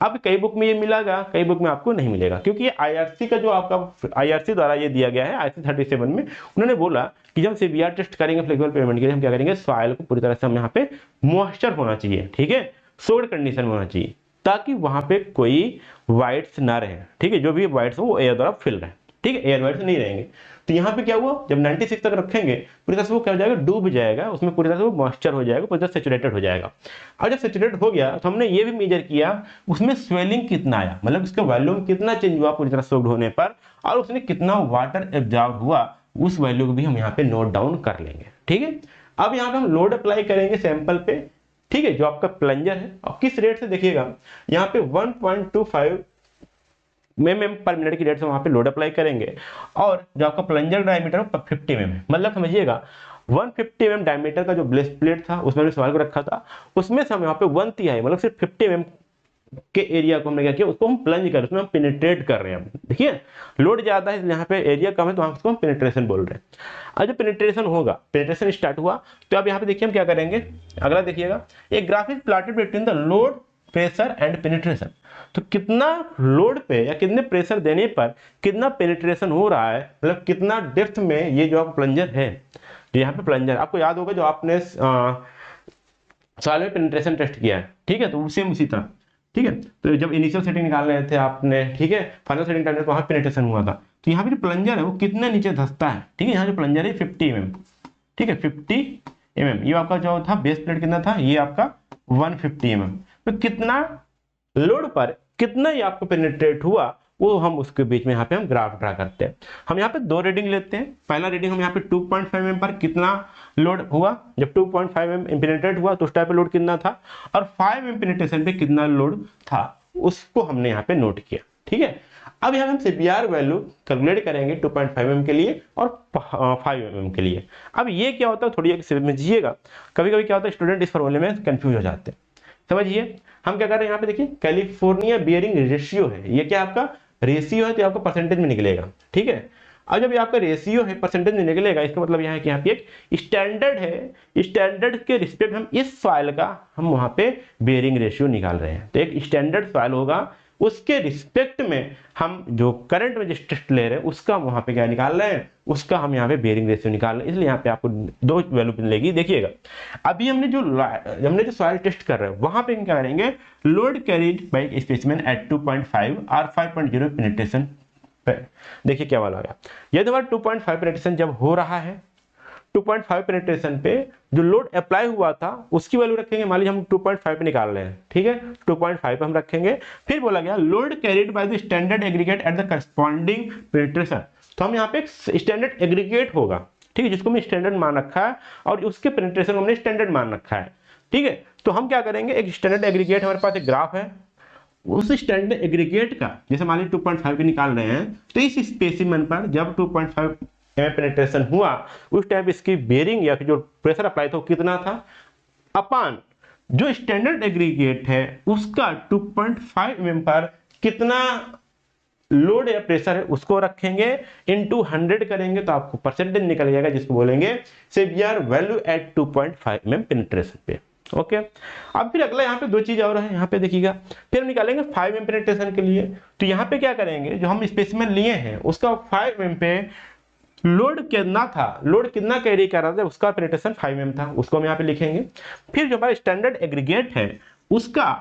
अब कई बुक में ये मिलेगा, कई बुक में आपको नहीं मिलेगा, क्योंकि ये IRC का जो आपका IRC द्वारा ये दिया गया है IC 37 में, उन्होंने बोला कि जब CBR टेस्ट करेंगे फ्लेक्सिबल पेमेंट के लिए, हम क्या करेंगे, सॉइल को पूरी तरह से हम यहाँ पे मॉइस्चर होना चाहिए। ठीक है, सोक्ड कंडीशन में होना चाहिए ताकि वहां पे कोई वाइट्स ना रहे। ठीक है, जो भी वाइट्स हो वो एयर द्वारा फिल रहे। ठीक है, एयर वाइट्स नहीं रहेंगे। तो यहाँ पे क्या हुआ, जब 96 तक रखेंगे पूरी तरह से वो क्या हो जाएगा, डूब जाएगा उसमें, पूरी तरह से वो मॉइस्चर हो जाएगा, पूरी तरह सेचुरेटेड हो जाएगा। और जब सेचुरेट हो गया तो हमने ये भी मेजर किया उसमें स्वेलिंग कितना आया, मतलब उसका वॉल्यूम कितना चेंज हुआ पूरी तरह सोक्ड होने पर, और उसने कितना वाटर एब्जॉर्ब हुआ, उस वैल्यू को भी हम यहाँ पे नोट डाउन कर लेंगे। ठीक है, अब यहाँ पे हम लोड अप्लाई करेंगे सैंपल पे। ठीक है, जो आपका प्लंजर है, और किस रेट से देखिएगा, यहाँ पे 1.25 mm पर मिनट की रेट से वहां पे लोड अप्लाई करेंगे। और जो आपका प्लंजर डायमीटर है 50 mm, मतलब समझिएगा 150 mm डायमीटर का जो ब्लेस प्लेट था उसमें हमने सवाल को रखा था, उसमें से हम यहाँ पे 1/3 मतलब सिर्फ 50 mm के एरिया को हमने क्या किया, उसको हम प्लंज कर, उसमें हम पेनिट्रेट कर रहे हैं। देखिए लोड ज्यादा है इसलिए यहाँ पे एरिया कम है तो उसको हम पेनिट्रेशन बोल रहे हैं। अब जब पेनिट्रेशन होगा, पेनिट्रेशन स्टार्ट हुआ, तो अब यहाँ पे देखिए हम क्या करेंगे, अगला देखिएगा, एक graph is plotted between the load, pressure and penetration. तो कितना लोड पे या कितने प्रेशर देने पर कितना पेनिट्रेशन हो रहा है, मतलब कितना डेप्थ में ये जो आपका प्लंजर है, जो यहाँ पे प्लंजर आपको याद होगा जो आपने सॉइल में पेनिट्रेशन टेस्ट किया है। ठीक है, तो सेम उसी तरह। ठीक है, तो जब इनिशियल सेटिंग निकाल रहे थे आपने, ठीक है, फाइनल सेटिंग करने तो वहां पेनिट्रेशन हुआ था। तो यहाँ पे जो प्लंजर है वो कितना नीचे धंसता है। ठीक है, यहाँ जो प्लंजर है 50 mm। ठीक है, 50 mm। ये आपका जो था बेस प्लेट कितना था, ये आपका 150 mm। तो कितना लोड पर कितना ये आपको पेनिट्रेट हुआ, वो हम उसके बीच में यहाँ पे हम ग्राफ ड्रा करते हैं। हम यहाँ पे दो रीडिंग लेते हैं। पहला रीडिंग हम यहाँ पे 2.5 mm पर कितना लोड हुआ, जब 2.5 mm पेनिट्रेट हुआ तो उस टाइप पे लोड कितना था, और 5 mm पेनिट्रेशन पे कितना लोड था, उसको हमने यहाँ पे नोट किया। ठीक है, अब यहाँ हम CBR वैल्यू कैलकुलेट करेंगे 2.5 mm के लिए और 5 mm के लिए। अब ये क्या होता है थोड़ी समझिएगा, कभी कभी क्या होता है स्टूडेंट इस फॉर्मूले में कंफ्यूज हो जाते हैं। समझिए हम क्या कर रहे हैं, यहाँ पे देखिए कैलिफोर्निया बियरिंग रेशियो है, ये क्या आपका रेशियो है तो आपका परसेंटेज में निकलेगा। ठीक है, अब जब ये आपका रेशियो है परसेंटेज में निकलेगा, इसका मतलब यह है कि यहाँ पे एक स्टैंडर्ड है, स्टैंडर्ड के रिस्पेक्ट हम इस सॉइल का हम वहाँ पे बियरिंग रेशियो निकाल रहे हैं। तो एक स्टैंडर्ड सॉइल होगा, उसके रिस्पेक्ट में हम जो करंट में जिस टेस्ट ले रहे हैं उसका हम वहाँ पे क्या निकाल रहे हैं, उसका हम यहाँ पे बेयरिंग रेशियो निकाल रहे हैं। इसलिए यहाँ पे आपको दो वैल्यू मिलेगी। देखिएगा अभी हमने जो सॉइल टेस्ट कर रहे हैं वहां पे क्या करेंगे, load carried by specimen at 2.5 और 5.0 पेनिट्रेशन पे। देखिए क्या वाला गया, यदि हमारा 2.5 पेनिट्रेशन जब हो रहा है, 2.5 पेनिट्रेशन पे जो लोड अप्लाई हुआ था उसकी वैल्यू रखेंगे, मान लीजिए हम 2.5 पे निकाल रहे हैं। ठीक है, 2.5 पे हम रखेंगे। फिर बोला गया load carried by the standard aggregate at the corresponding penetration. तो हम यहाँ पे स्टैंडर्ड एग्रीगेट होगा, ठीक है, जिसको हमने स्टैंडर्ड मान रखा है और उसके पेनिट्रेशन को हमने स्टैंडर्ड मान रखा है। ठीक है, तो हम क्या करेंगे, एक स्टैंडर्ड एग्रीगेट हमारे पास एक ग्राफ है, उस स्टैंडर्ड एग्रीगेट का जैसे मान लीजिए 2.5 पे निकाल रहे हैं, तो इस स्पेसिमेन पर जब 2.5 पेनिट्रेशन हुआ उस टाइम इसकी बेरिंग या जो प्रेशर अप्लाई था वो कितना था, अपान जो स्टैंडर्ड एग्रीगेट है उसका 2.5 mm पर कितना लोड या प्रेशर है उसको रखेंगे, इनटू 100 करेंगे तो आपको परसेंटेज निकल जाएगा, जिसको बोलेंगे CBR value at 2.5 mm penetration पे। ओके, अब फिर अगला यहाँ पे दो चीज और है, यहाँ पे देखिएगा, फिर हम निकालेंगे 5 mm पेनिट्रेशन के लिए। तो यहाँ पे क्या करेंगे, जो हम स्पेसिमेन लिए हैं उसका 5 mm पे लोड कितना था, लोड कितना कैरी कर रहा था, उसका पेनिट्रेशन 5 mm था, उसको हम यहाँ पे लिखेंगे। फिर जो हमारा स्टैंडर्ड एग्रीगेट है उसका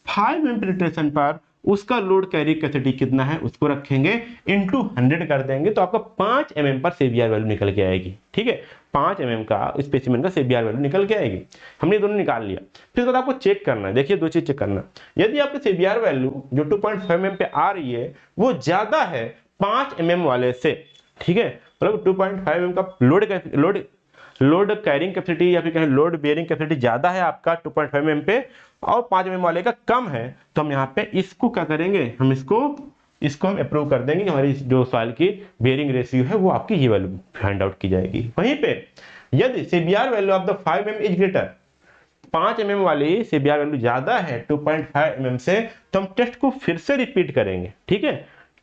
5 mm पेनिट्रेशन पर उसका लोड कैरी कैपेसिटी कितना है उसको रखेंगे, इनटू 100 कर देंगे, तो आपका 5 mm पर सीबीआर वैल्यू निकल के आएगी। ठीक है, 5 mm का स्पेसिमेन का सीबीआर वैल्यू निकल के आएगी। हमने दोनों निकाल लिया। फिर उसके बाद आपको चेक करना है, देखिए 2 चीज चेक करना। यदि आपकी सीबीआर वैल्यू जो 2.5 mm पे आ रही है वो ज्यादा है 5 mm वाले से, ठीक है, मतलब 2.5 mm का लोड कैरिंग कैपेसिटी या फिर कहें लोड बेयरिंग कैपेसिटी ज्यादा है आपका 2.5 mm पे और 5 mm वाले का कम है, तो हम यहाँ पे इसको क्या करेंगे, हम इसको हम अप्रूव कर देंगे कि हमारी जो सॉइल की बेयरिंग रेशियो है वो आपकी ये वैल्यू फाइंड आउट की जाएगी। वहीं पे यदि CBR value of the 5 mm is greater, 5 mm वाली सीबीआर वैल्यू ज्यादा है 2.5 mm से, तो हम टेस्ट को फिर से रिपीट करेंगे। ठीक है,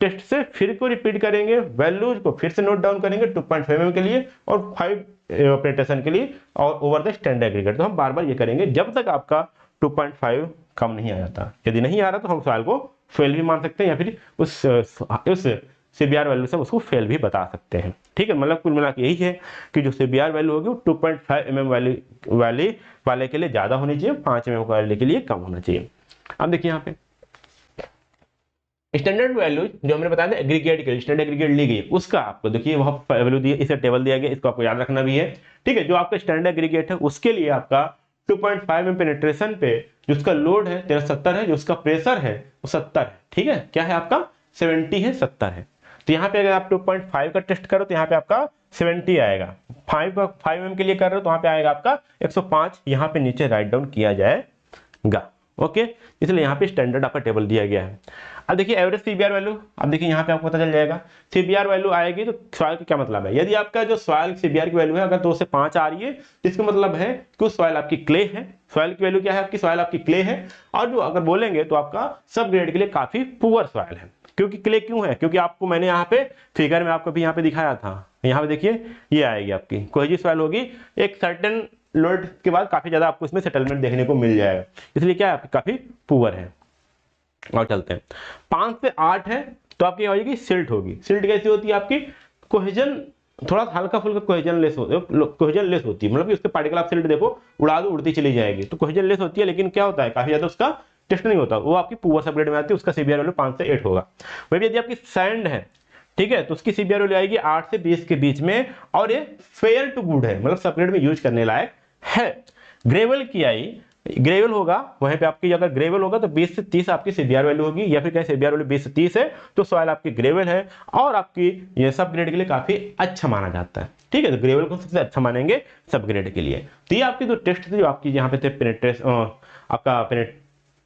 टेस्ट से फिर को रिपीट करेंगे, वैल्यूज को फिर से नोट डाउन करेंगे 2.5 mm के लिए और 5 पेनिट्रेशन के लिए और ओवर द स्टैंडर्ड एग्रीगेट। तो हम बार बार ये करेंगे जब तक आपका 2.5 कम नहीं आ जाता। यदि नहीं आ रहा तो हम सवाल को फेल भी मान सकते हैं या फिर उस सीबीआर वैल्यू से उसको फेल भी बता सकते हैं। ठीक है, मतलब कुल मिला के यही है कि जो सीबीआर वैल्यू होगी वो 2.5 mm वाले के लिए ज्यादा होनी चाहिए, 5 mm वाले के लिए कम होना चाहिए। अब देखिए यहाँ पे स्टैंडर्ड वैल्यू जो हमने बताया था एग्रीगेट के लिए, स्टैंडर्ड एग्रीगेट ली गई, उसका आपको देखिए वहां वैल्यू दी, इसे टेबल दिया गया, इसको आपको याद रखना भी है। ठीक है, जो आपका स्टैंडर्ड एग्रीगेट है उसके लिए आपका 2.5 mm पेनिट्रेशन पे जिसका लोड है 1370 है, जो उसका प्रेशर है वो 70 है। ठीक है, क्या है आपका 70 है 70 है। तो यहाँ पे अगर आप 2.5 का टेस्ट करो तो यहाँ पे आपका 70 आएगा, 5 mm के लिए कर रहे हो तो वहां पे आएगा आपका 105, यहाँ पे नीचे राइट डाउन किया जाएगा। ओके, इसलिए यहाँ पे स्टैंडर्ड आपका टेबल दिया गया है। अब देखिए एवरेज सीबीआर वैल्यू, अब देखिए यहाँ पे आपको पता चल जाएगा सीबीआर वैल्यू आएगी तो सॉइल का क्या मतलब है। यदि आपका जो सॉइल सीबीआर की वैल्यू है अगर 2 से 5 आ रही है तो इसका मतलब है कि उस सॉइल आपकी क्ले है। सॉइल की वैल्यू क्या है आपकी, सॉइल आपकी क्ले है, और जो अगर बोलेंगे तो आपका सब ग्रेड के लिए काफी पुअर सॉइल है। क्योंकि क्ले क्यों है, क्योंकि आपको मैंने यहाँ पे फिगर में आपको भी यहाँ पे दिखाया था, यहाँ पे देखिए ये आएगी आपकी कोहेजिव सॉइल होगी, एक सर्टेन लोड के बाद काफी ज्यादा आपको इसमें सेटलमेंट देखने को मिल जाएगा, इसलिए क्या है काफी पुअर है। और चलते हैं 5 से 8 है तो आपकी हो जाएगी सिल्ट होगी। सिल्ट कैसी होती है आपकी, कोहेजन थोड़ा हल्का फुल्का कोहेजन लेस होती है, मतलब कि उसके पार्टिकल आप सिल्ट देखो उड़ा दो उड़ती चली जाएगी, तो कोहेजन लेस होती है, लेकिन क्या होता है काफी ज्यादा उसका टेस्ट नहीं होता, वो आपकी पुअर सबग्रेड में आती है, उसका सीबीआर वैल्यू 5 से 8 होगा। वही यदि आपकी सैंड है, ठीक है, तो उसकी सीबीआर वैल्यू आएगी 8 से 20 के बीच में, और ये फेयर टू गुड है, मतलब सबग्रेड में यूज करने लायक है। ग्रेवल की आई, ग्रेवल होगा वहीं पे आपकी, अगर ग्रेवल होगा तो 20 से 30 आपकी सीबीआर वैल्यू होगी, या फिर कहीं सीबीआर वैल्यू 20 से 30 है तो सॉइल आपकी ग्रेवल है और आपकी ये सब ग्रेड के लिए काफी अच्छा माना जाता है। ठीक है, तो ग्रेवल को सबसे अच्छा मानेंगे सब ग्रेड के लिए। तो ये आपकी जो टेस्ट थी जो आपकी यहाँ पे थे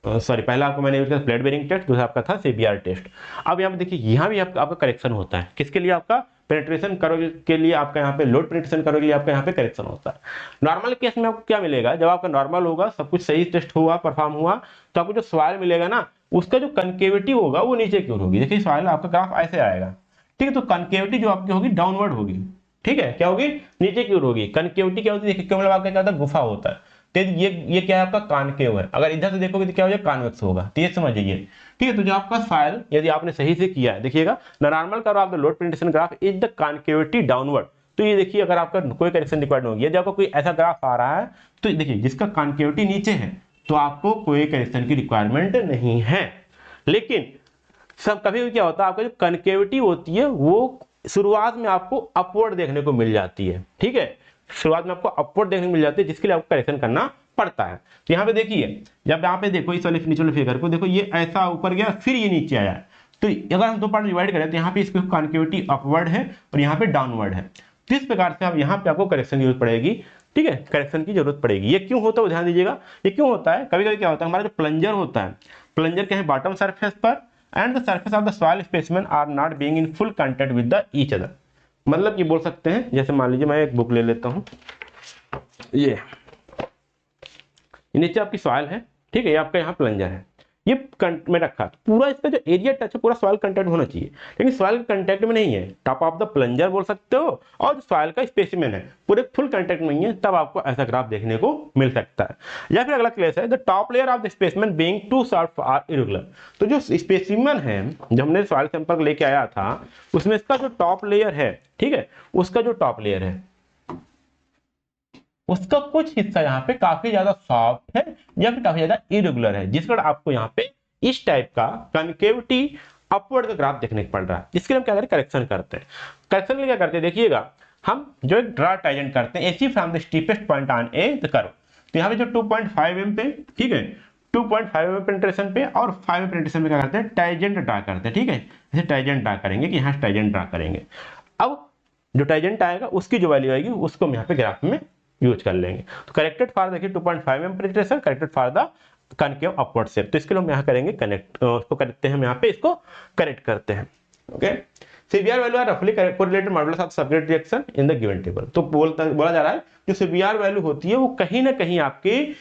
पहला आपको मैंने यूज किया प्लेट बेरिंग टेस्ट, दूसरा आपका था सीबीआर टेस्ट। अब यहाँ पे देखिए यहाँ भी आपका करेक्शन होता है, किसके लिए आपका पेनिट्रेशन करोगे के लिए, आपका यहाँ पे लोड पेनिट्रेशन करोगे लिए आपका यहाँ पे करेक्शन होता है। नॉर्मल केस में आपको क्या मिलेगा, जब आपका नॉर्मल होगा सब कुछ सही टेस्ट हुआ परफॉर्म हुआ तो आपको जो सॉइल मिलेगा ना उसका जो कनकेविटी होगा वो नीचे की ओर होगी। देखिए सॉइल आपका ग्राफ ऐसे आएगा, ठीक है, तो कनकेविटी जो आपकी होगी डाउनवर्ड होगी। ठीक है, क्या होगी, नीचे की ओर होगी। कनकेविटी क्या होती है, देखिए मतलब आपका क्या होता है गुफा होता है, तो ये क्या है आपका कॉनकेव है, अगर इधर से देखोगे तो क्या हो जाएगा कॉन्वेक्स होगा, तो ये समझिए। ठीक है, तो जो आपका सॉइल यदि आपने सही से किया है, देखिएगा नॉर्मल करो आप the load penetration graph is the कॉनकेविटी downward, तो ये देखिए अगर आपका कोई करेक्शन रिक्वायर्ड होगी, यदि आपको कोई ऐसा ग्राफ आ रहा है तो देखिए जिसका कॉनकेविटी नीचे है तो आपको कोई करेक्शन की रिक्वायरमेंट नहीं है। लेकिन सब कभी क्या होता है आपका जो कॉनकेविटी होती है वो शुरुआत में आपको अपवर्ड देखने को मिल जाती है। ठीक है, शुरुआत में आपको अपवर्ड देखने को मिल जाती है जिसके लिए आपको करेक्शन करना पड़ता है। तो यहाँ पे देखिए जब यहाँ पे देखो इस वाले नीचे वाले फिगर को देखो, ये ऐसा ऊपर गया फिर ये नीचे आया, तो अगर हम 2 पार्ट डिवाइड करें तो यहाँ पे इसकी कॉनकेविटी अपवर्ड है और यहाँ पे डाउनवर्ड है। तो इस प्रकार से आप यहाँ पे आपको करेक्शन की जरूरत पड़ेगी। ठीक है, करेक्शन की जरूरत पड़ेगी। ये क्यों होता है ध्यान दीजिएगा, ये क्यों होता है, कभी कभी क्या होता है हमारा जो प्लंजर होता है, प्लंजर क्या है बॉटम सरफेस पर and the surface of the soil specimen are not being in full contact with the each other. मतलब कि बोल सकते हैं, जैसे मान लीजिए मैं एक बुक ले लेता हूँ, ये नीचे आपकी सॉइल है, ठीक है, ये आपका यहाँ प्लंजर है, ये में रखा, पूरा इसका जो एरिया टच है पूरा सॉइल कंटेक्ट होना चाहिए, लेकिन सॉइल कंटेक्ट में नहीं है, टॉप ऑफ द प्लंजर बोल सकते हो, और सॉइल का स्पेसिमेन है पूरे फुल कंटेक्ट नहीं है, तब आपको ऐसा ग्राफ देखने को मिल सकता है। या फिर अगला केस है the top layer of the specimen being too sharp or irregular. तो जो स्पेसिमेन है जो हमने सॉइल सैंपल लेके आया था उसमें इसका जो टॉप लेयर है, ठीक है, उसका जो टॉप लेयर है उसका कुछ हिस्सा यहाँ पे काफी ज्यादा सॉफ्ट है या फिर काफी ज्यादा इरेगुलर है, जिस पर आपको यहाँ पे इस टाइप का कनकेविटी अपवर्ड का ग्राफ देखने को पड़ रहा है। इसके लिए हम क्या करें, करेक्शन करते हैं। करेक्शन के लिए क्या करते हैं, देखिएगा हम जो एक ड्रा टाइजेंट करते हैं AC from the steepest point on A the curve. तो यहाँ पे जो 2.5 mm पे, ठीक है, 2.5 mm पेनिट्रेशन पे और 5 mm पेनिट्रेशन पे क्या करते हैं, टाइजेंट ड्रा करते हैं, ठीक है। जैसे टाइजेंट ड्रा करेंगे कि यहाँ टाइजेंट ड्रा करेंगे। अब जो टाइजेंट आएगा उसकी जो वैल्यू आएगी उसको हम यहाँ पे ग्राफ में यूज कर लेंगे। तो करेक्टेड फॉर देखिए 2.5 mm penetration, corrected for the concave upward shape. तो इसके लिए हम यहाँ करेंगे कनेक्ट, उसको करते हैं हम यहाँ पे, इसको करेक्ट करते हैं। ओके, सीवीआर वैल्यू आर रफली correlated modulus of subgrade reaction in the given table. तो बोला जा रहा है जो सीवीआर वैल्यू होती है वो कहीं ना कहीं आपकी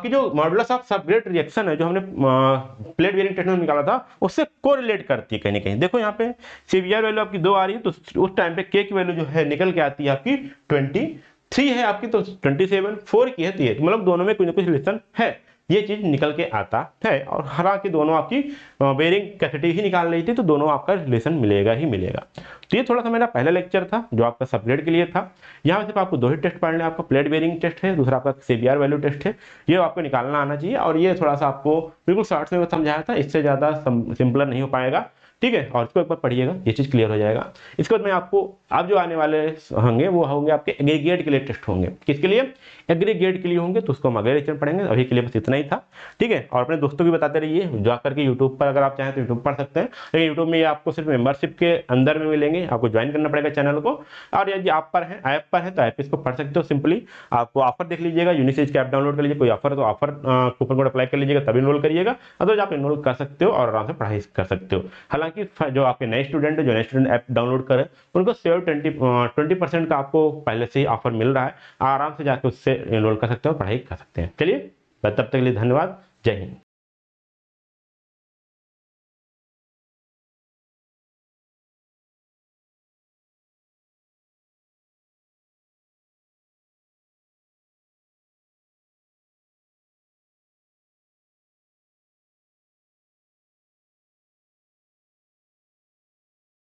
जो मॉडुलस ऑफ सबग्रेड रिएक्शन है जो हमने प्लेट बेयरिंग टेस्ट में निकाला था उससे कोरिलेट करती है कहीं ना कहीं। देखो यहाँ पे सीवीआर वैल्यू आपकी 2 आ रही है, तो उस टाइम पे के की वैल्यू जो है निकल के आती है आपकी 23 है आपकी, तो 27, 4 की है, तो मतलब दोनों में कुछ ना कुछ रिलेशन है, ये चीज निकल के आता है। और हालांकि दोनों आपकी बेयरिंग कैपेसिटी ही निकाल रही थी, तो दोनों आपका रिलेशन मिलेगा ही मिलेगा। तो ये थोड़ा सा मेरा पहला लेक्चर था जो आपका सबग्रेड के लिए था। यहाँ में सिर्फ आपको 2 ही टेस्ट पढ़ने, आपका प्लेट बेयरिंग टेस्ट है, दूसरा आपका सीवीआर वैल्यू टेस्ट है, ये आपको निकालना आना चाहिए। और ये थोड़ा सा आपको बिल्कुल शॉर्ट्स में समझाया था, इससे ज्यादा सिंपलर नहीं हो पाएगा, ठीक है। और इसको एक बार पढ़िएगा, ये चीज क्लियर हो जाएगा। इसके बाद मैं आपको अब जो आने वाले होंगे वो होंगे आपके एग्रीगेट के लिए टेस्ट होंगे। किसके लिए, एग्रीगेट के लिए होंगे, तो उसको हम अगले लेक्चर में पढ़ेंगे। अभी के लिए बस इतना ही था, ठीक है। और अपने दोस्तों को भी बताते रहिए, जा करके यूट्यूब पर अगर आप चाहें तो यूट्यूब पढ़ सकते हैं, लेकिन यूट्यूब में ये आपको सिर्फ मेंबरशिप के अंदर में मिलेंगे, आपको ज्वाइन करना पड़ेगा चैनल को। और यदि आप पर है, ऐप पर है, तो ऐप इसको पढ़ सकते हो। सिंपली आपको ऑफर देख लीजिएगा, यूनिसेज की ऐप डाउनलोड कर लीजिए, कोई ऑफर है तो ऑफर कूपन कोड अप्लाई कर लीजिएगा, तभी इनरोल करिएगा। अदरवाइज आप इनरोल कर सकते हो और आराम से पढ़ाई कर सकते हो। हालांकि जो आपके नए स्टूडेंट है, जो नए स्टूडेंट ऐप डाउनलोड करें, उनको सेव 20% का आपको पहले से ही ऑफर मिल रहा है, आराम से जाकर उससे एनरोल कर सकते हो, पढ़ाई कर सकते हैं। चलिए, तब तक के लिए धन्यवाद, जय हिंद।